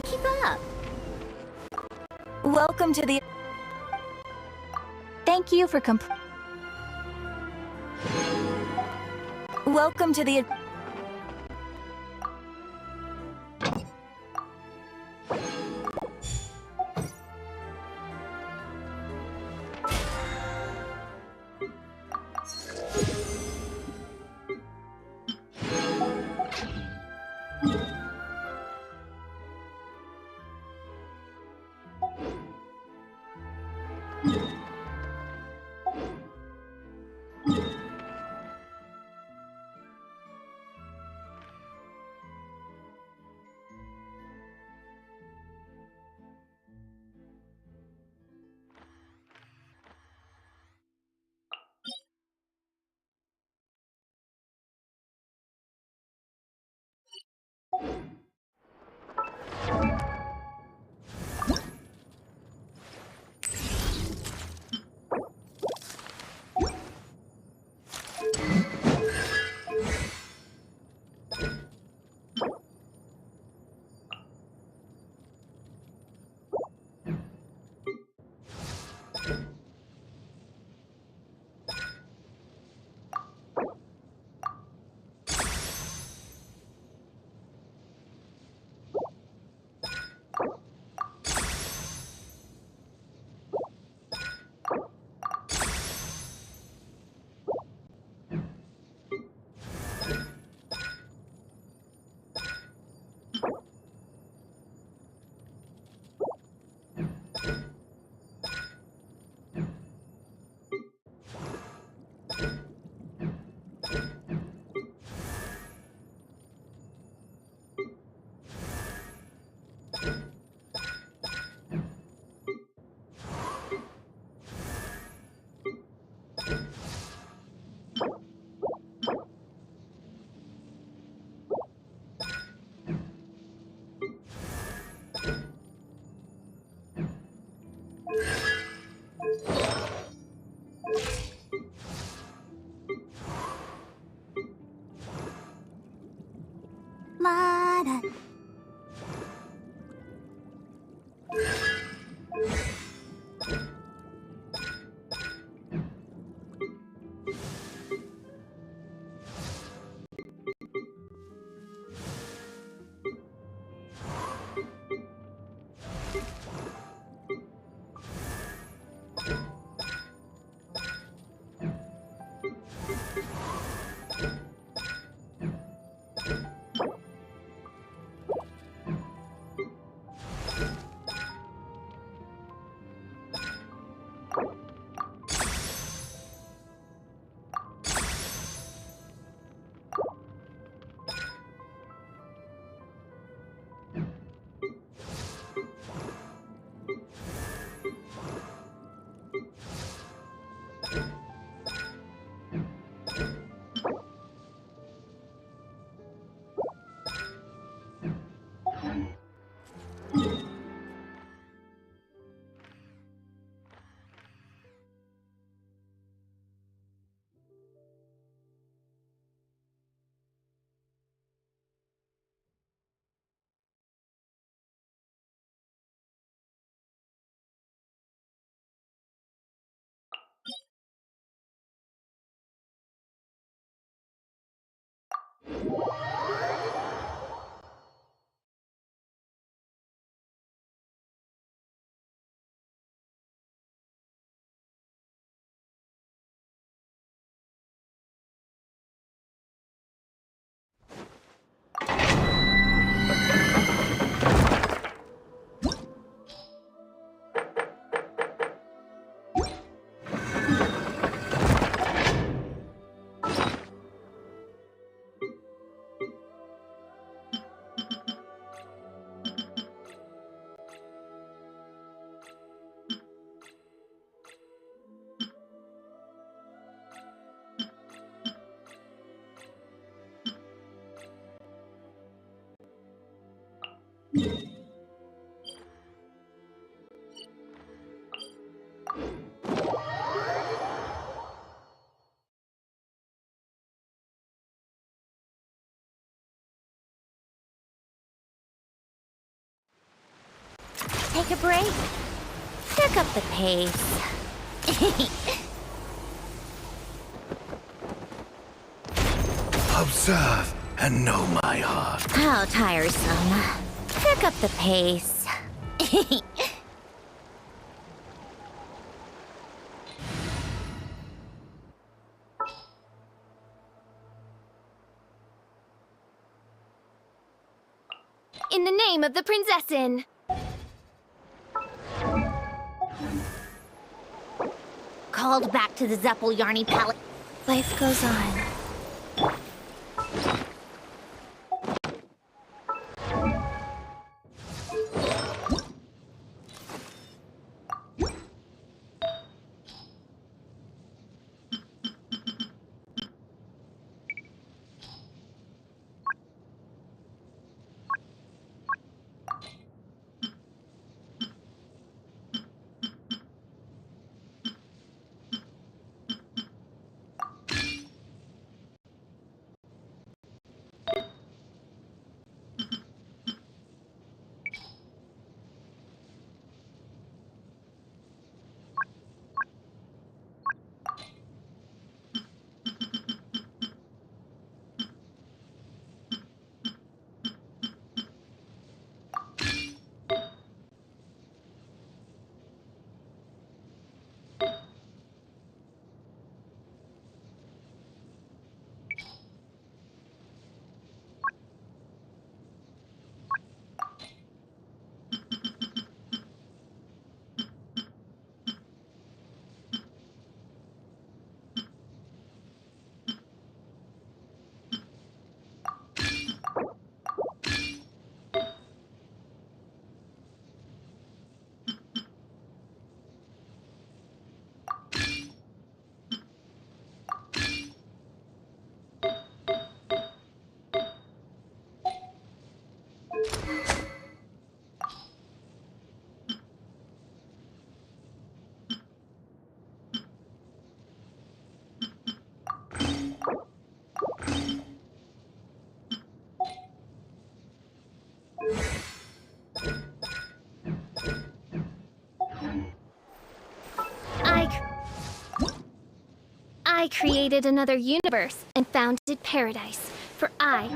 Keep up. Welcome to the... Thank you for Welcome to the... Take a break. Pick up the pace. Observe and know my heart. How tiresome. Pick up the pace. In the name of the Prinzessin! Called back to the Zeppeljärny Palace. Life goes on. I created another universe and founded paradise, for I...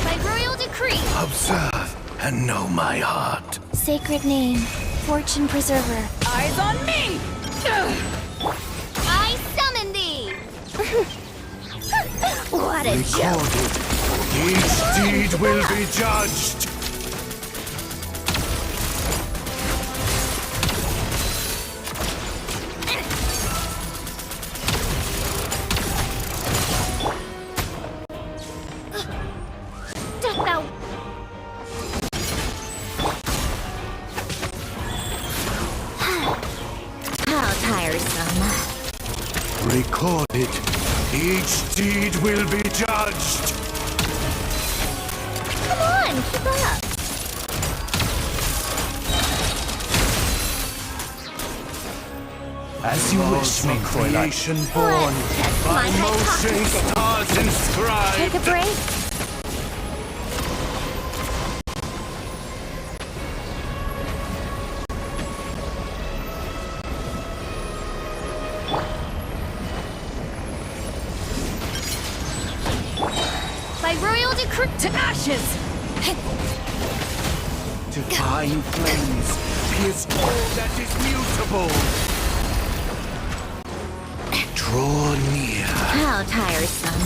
By royal decree! Observe and know my heart. Sacred name, Fortune Preserver. Eyes on me! I summon thee! What a joke! Recorded. Each deed will be judged. Doth thou... How tiresome. Recorded. Each deed will be judged. Come on, keep up. As you wish, main creation born, by motion stars inscribed. Take a break. By royal decree to ashes! Divine flames pierce all that is mutable. Draw near. How tiresome.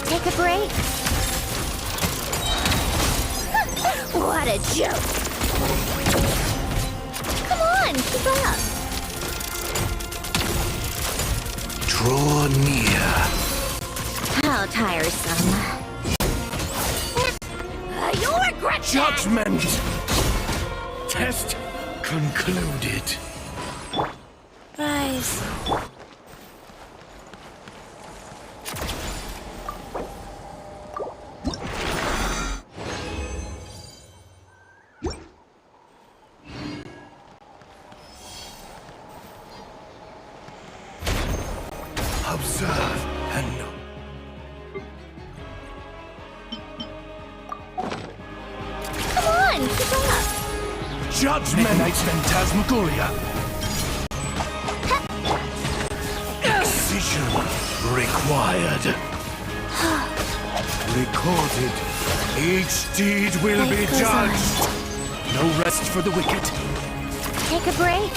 Take a break. What a joke. Come on, keep up. Draw near. How tiresome. You'll regret that! Judgment! Test concluded. Rise. Observe and know. Come on, keep up. Judgment! Midnight's Phantasmagoria. Excision required. Recorded. Each deed will Life be goes judged. No rest for the wicked. Take a break.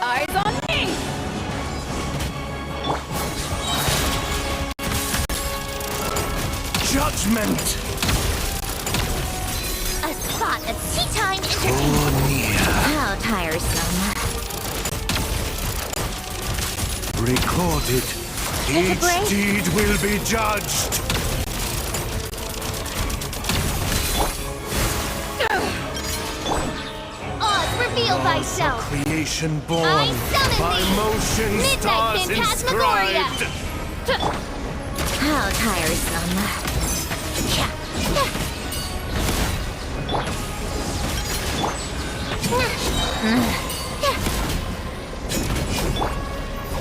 Eyes on me! Judgment! A spot of tea time Draw entertainment. near. How tiresome. Recorded. Take a break. Each deed will be judged. Oz, reveal thyself! Creation born. I summon by thee. motion Midnight stars Phantasmagoria. inscribed. How tiresome.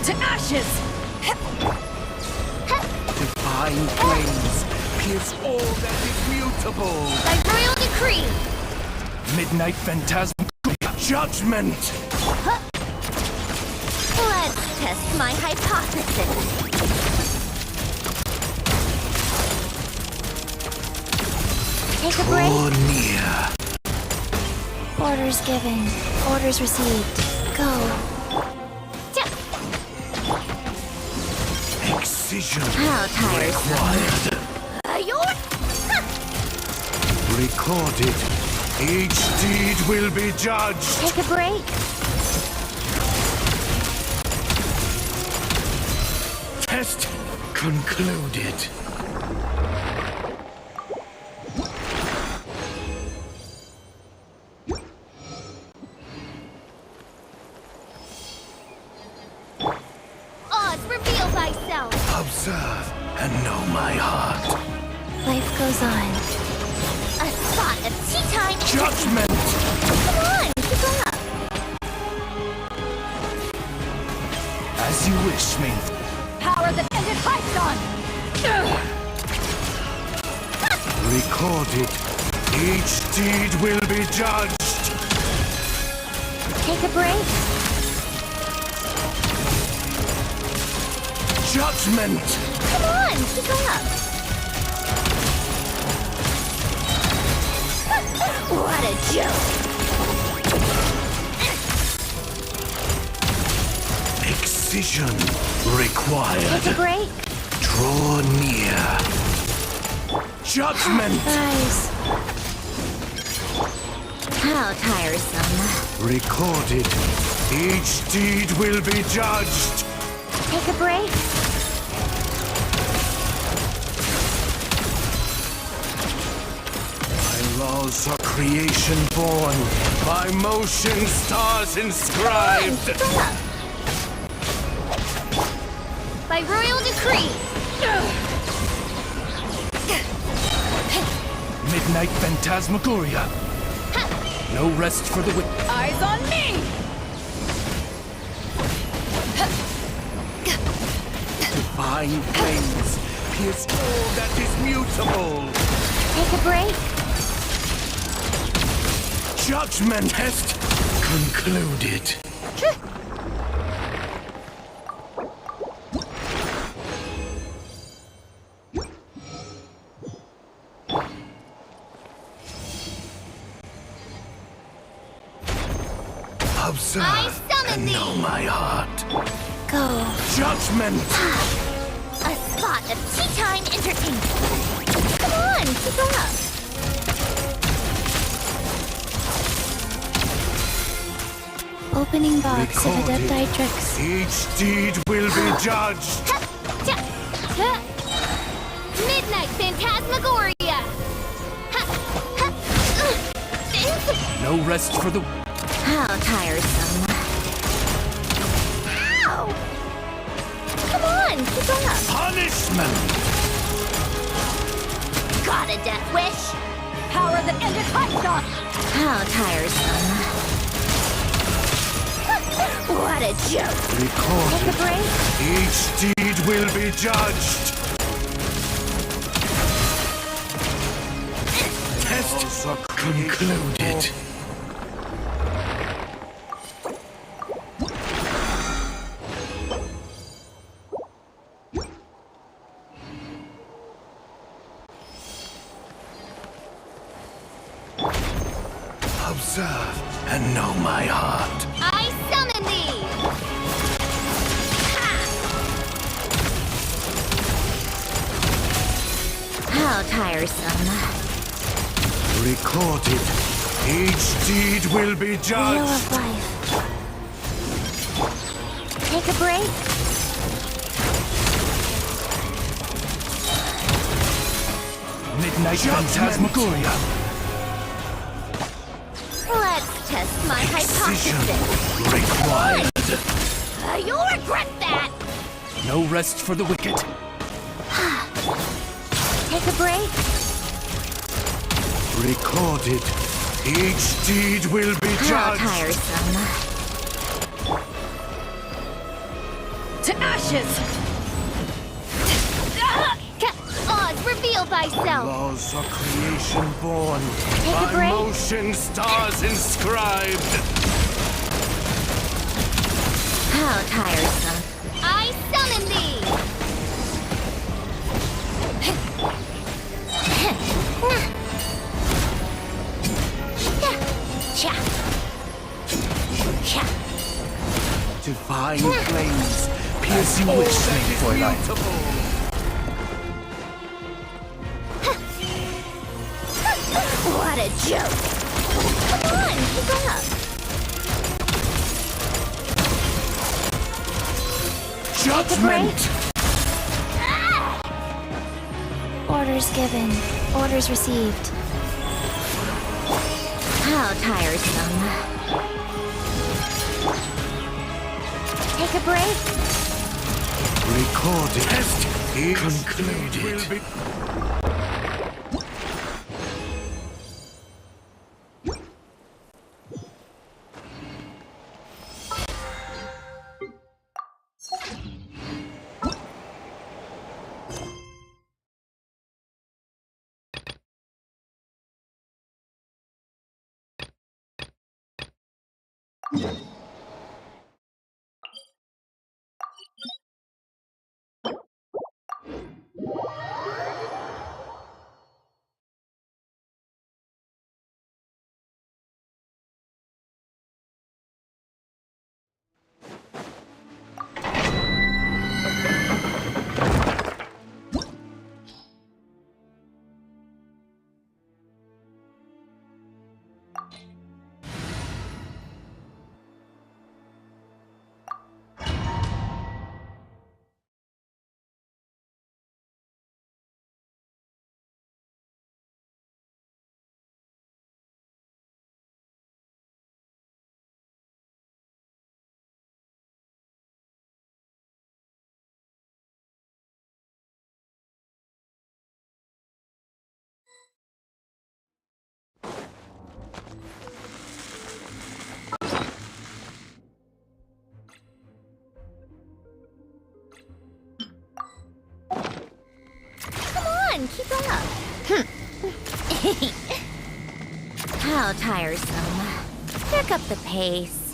To ashes! Divine flames pierce all that is mutable. By royal decree! Midnight Phantasmagoria. Judgment! Let's test my hypothesis. Take a break. Draw near. Orders given. Orders received. Go. Excision How tiresome. required. Recorded. Each deed will be judged. Take a break. Test concluded. Oz, reveal thyself! Observe and know my heart. Life goes on. A spot of tea time. Judgment! Come on, keep up. As you wish, main. Power that ended Python! Recorded. Each deed will be judged. Take a break. Judgment! Come on, keep up. What a joke. Excision required. Take a break. Draw near. Judgment! Rise. How tiresome. Recorded. Each deed will be judged. Take a break. By laws are creation born. By motion stars inscribed. Keep up. By royal decree! Midnight Phantasmagoria. No rest for the wicked. Eyes on me! Divine flames pierce all that is mutable. Take a break. Judgment test concluded. Observe summon and know thee. my heart. Go. Judgment! A spot of tea time entertainment. Come on, keep up. Opening box of Recorded. Adeptitrix. Each deed will be judged. Midnight Phantasmagoria. No rest for the... How tiresome. Ow! Come on, keep up. Punishment! Got a death wish? Power that ended hot shot! How tiresome. What a joke. Recorded. Take a break. Each deed will be judged. Test concluded. Observe and know my heart. I summon thee! Ha! How tiresome. Recorded. Each deed will be Wheel judged. of life. Take a break. Midnight Phantasmagoria. Let's test my Precision hypothesis. required. You'll regret that! No rest for the wicked. Take a break. Recorded. Each deed will be How judged. tiresome. To ashes! Oz, reveal thyself! Laws of creation born. Take a By break. motion stars inscribed. How tiresome. I summon thee! Cha. Cha. Divine flames piercing witching for life. What a joke! Come on, keep up! Judgment! Orders given. Orders received. How tiresome. Take a break. Recorded. Test concluded. on, keep up. How tiresome. Pick up the pace.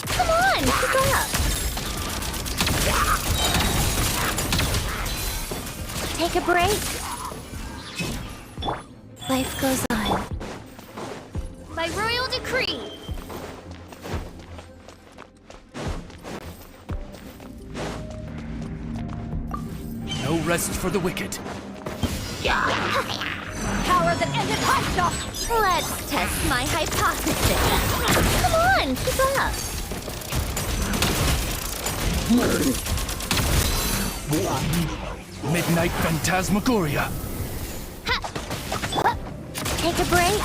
Come on, keep up. Take a break. Life goes on. By royal decree. No rest for the wicked. Power that ended hostile. Let's test my hypothesis. Come on, keep up. Midnight Phantasmagoria. Take a break.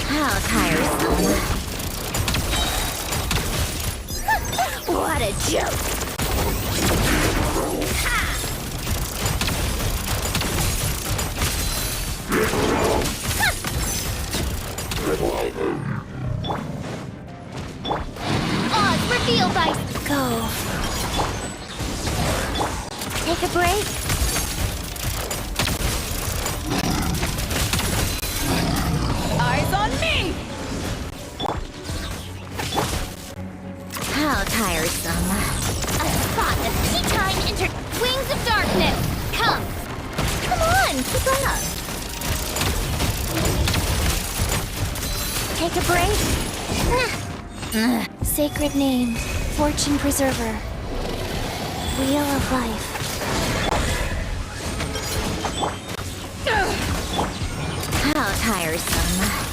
How tiresome. What a joke. Oz reveal by Go. Take a break. eyes on me. How tiresome. A spot of tea time wings of darkness. Come. Come on, keep up. Take a break. Sacred name, fortune preserver, wheel of life. How tiresome.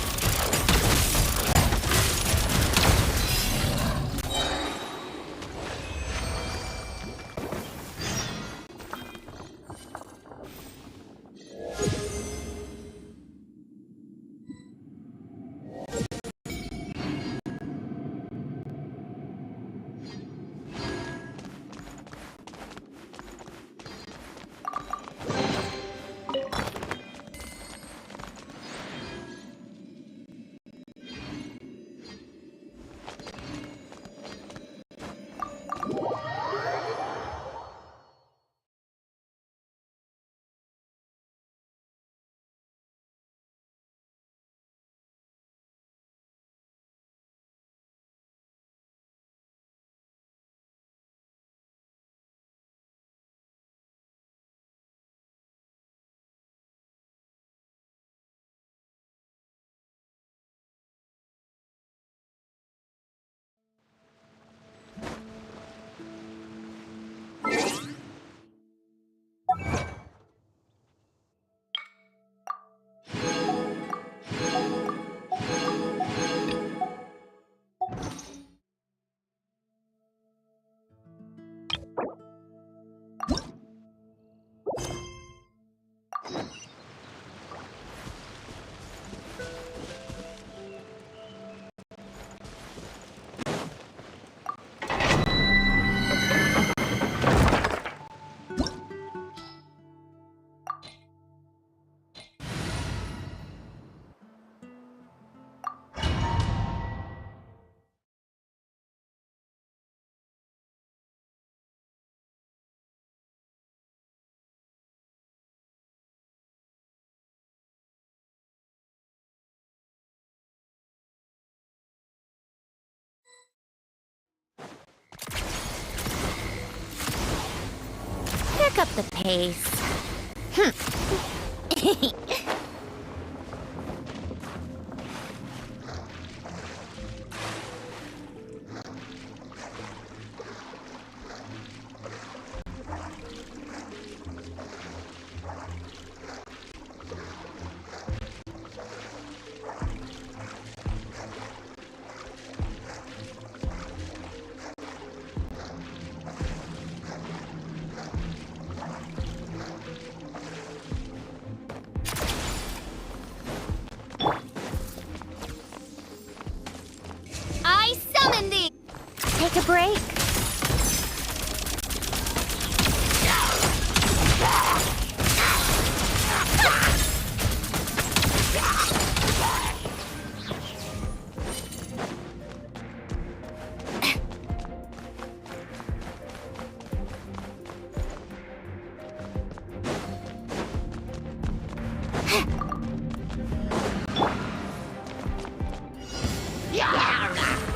Pick up the pace.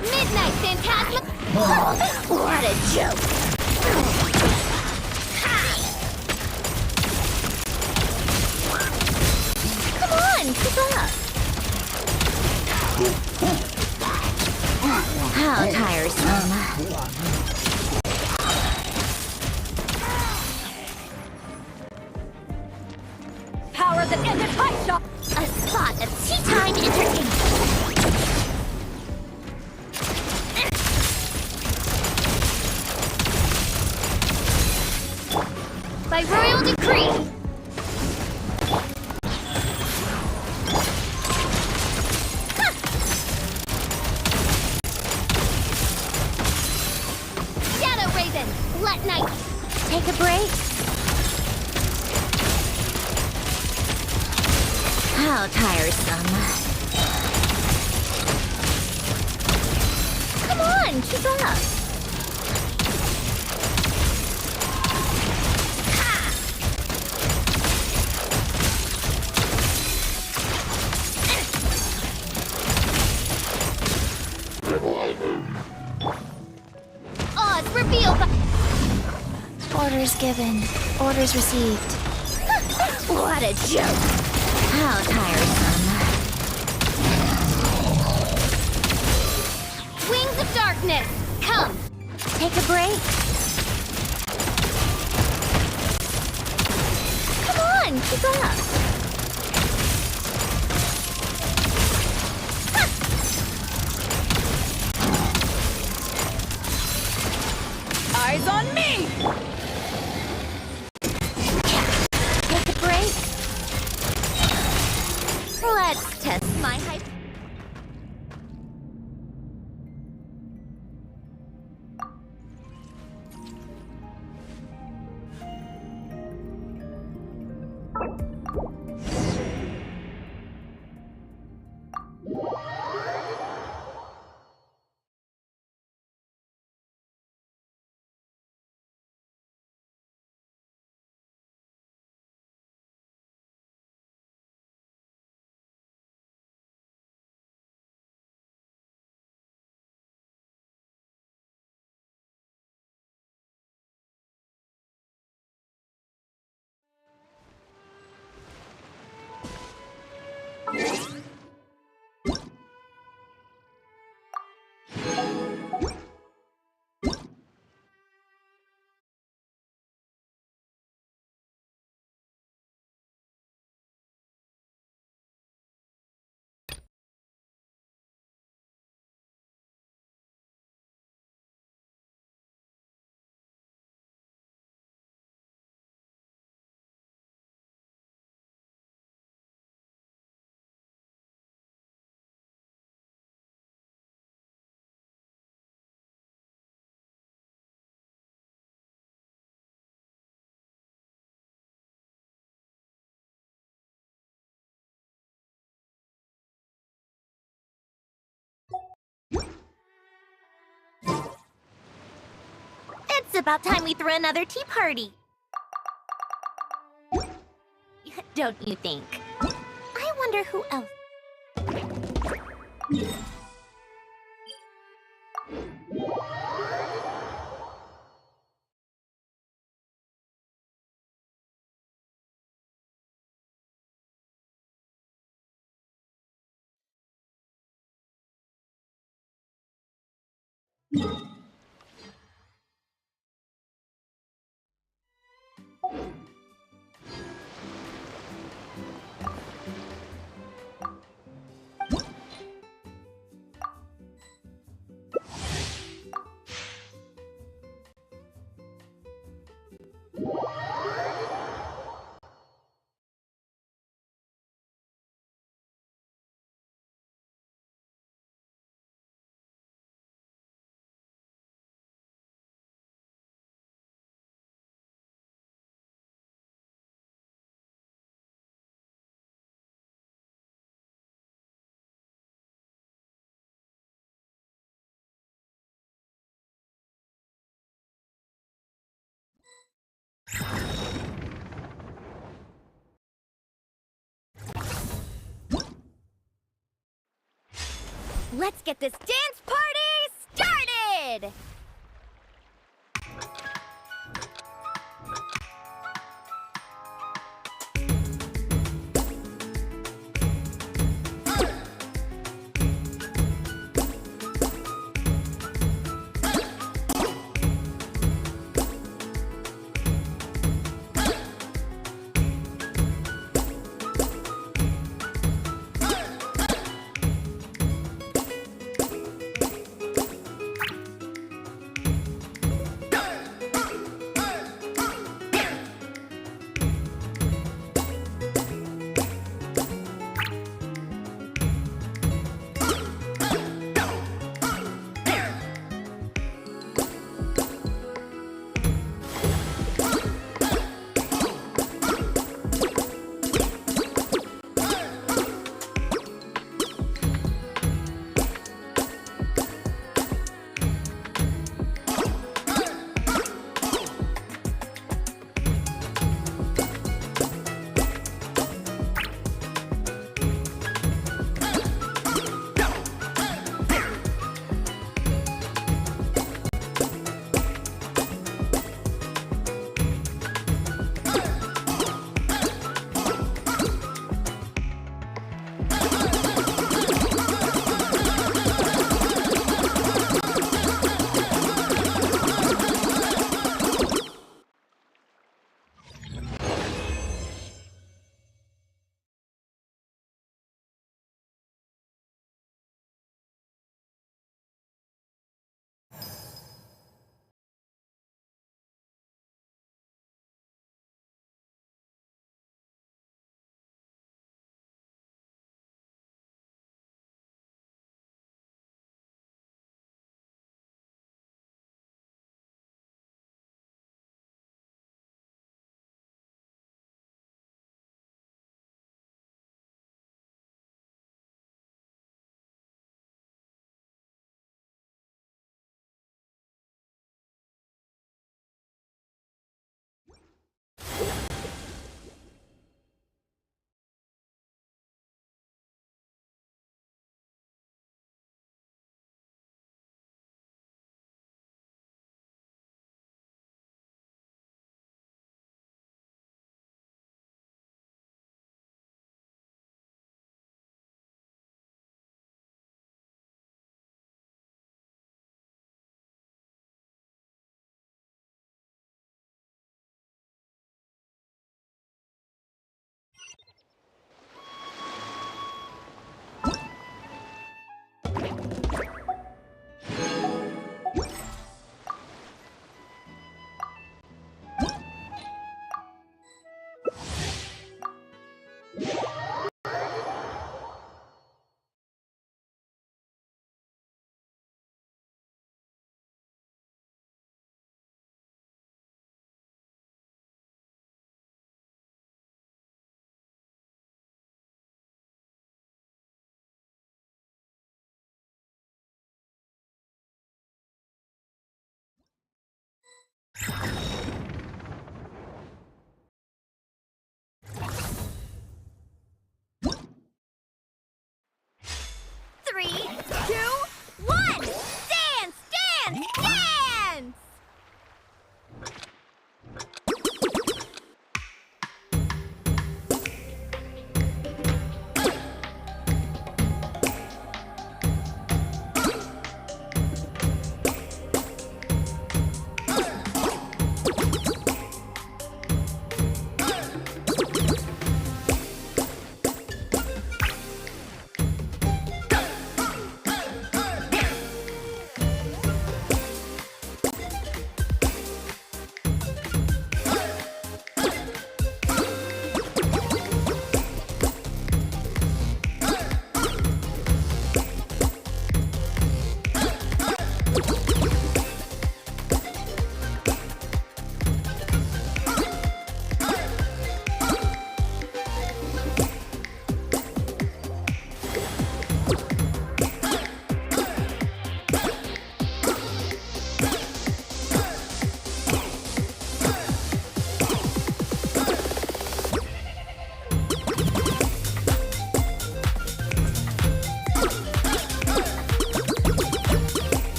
Midnight Phantasma! What a joke! Come on, keep up! How tiresome. Power that ended high shot! A spot of tea time entertainment. By royal decree. Huh. Shadow Raven, let night take a break. How tiresome. Come on, keep up. Odds revealed. Orders given. Orders received. What a joke. How tiresome. Wings of darkness, come. Take a break. Come on, keep up. Eyes on me! Take a break. Let's test my hype. It's about time we throw another tea party. Don't you think? I wonder who else? Let's get this dance party started!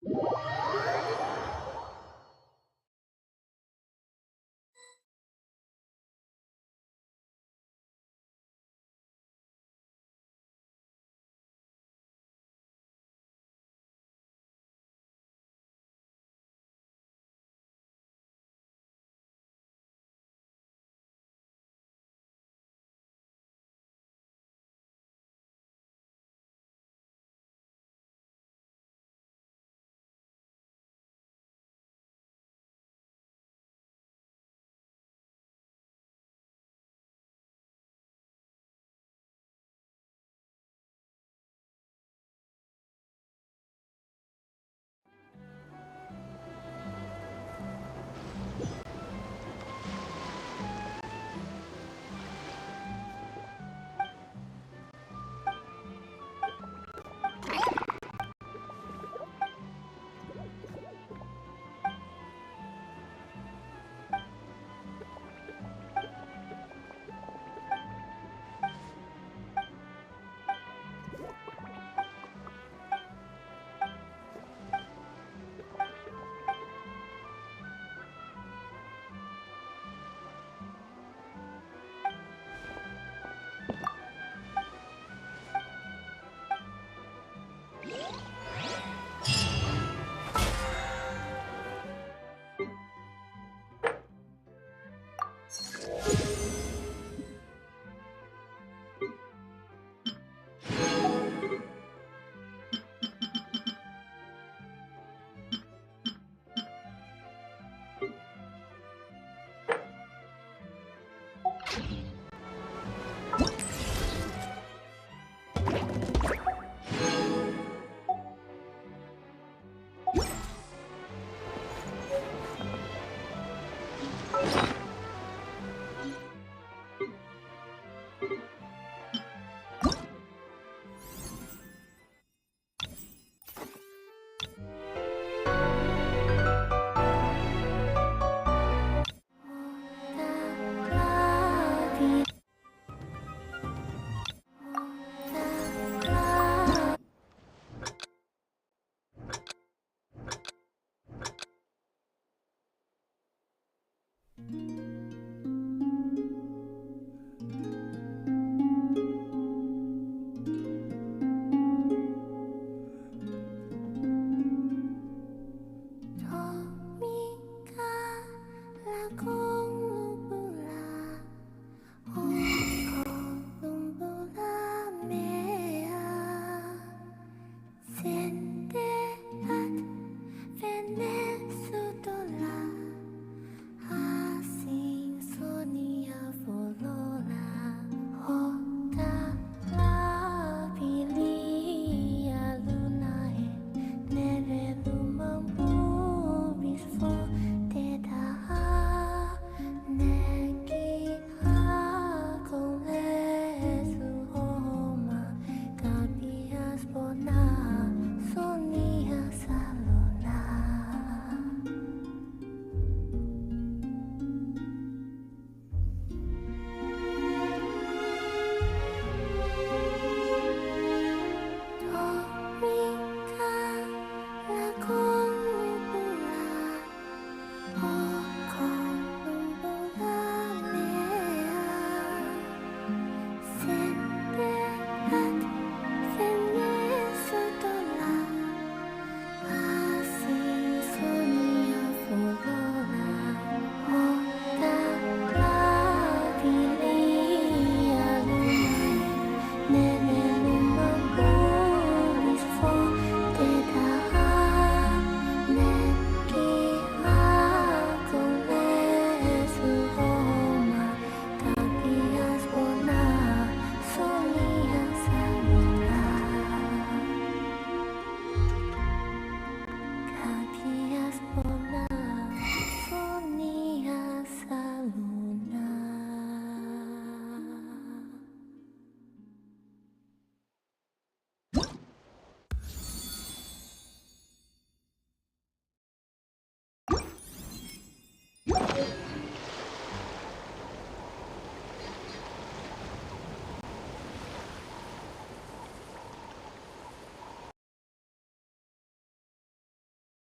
Wow!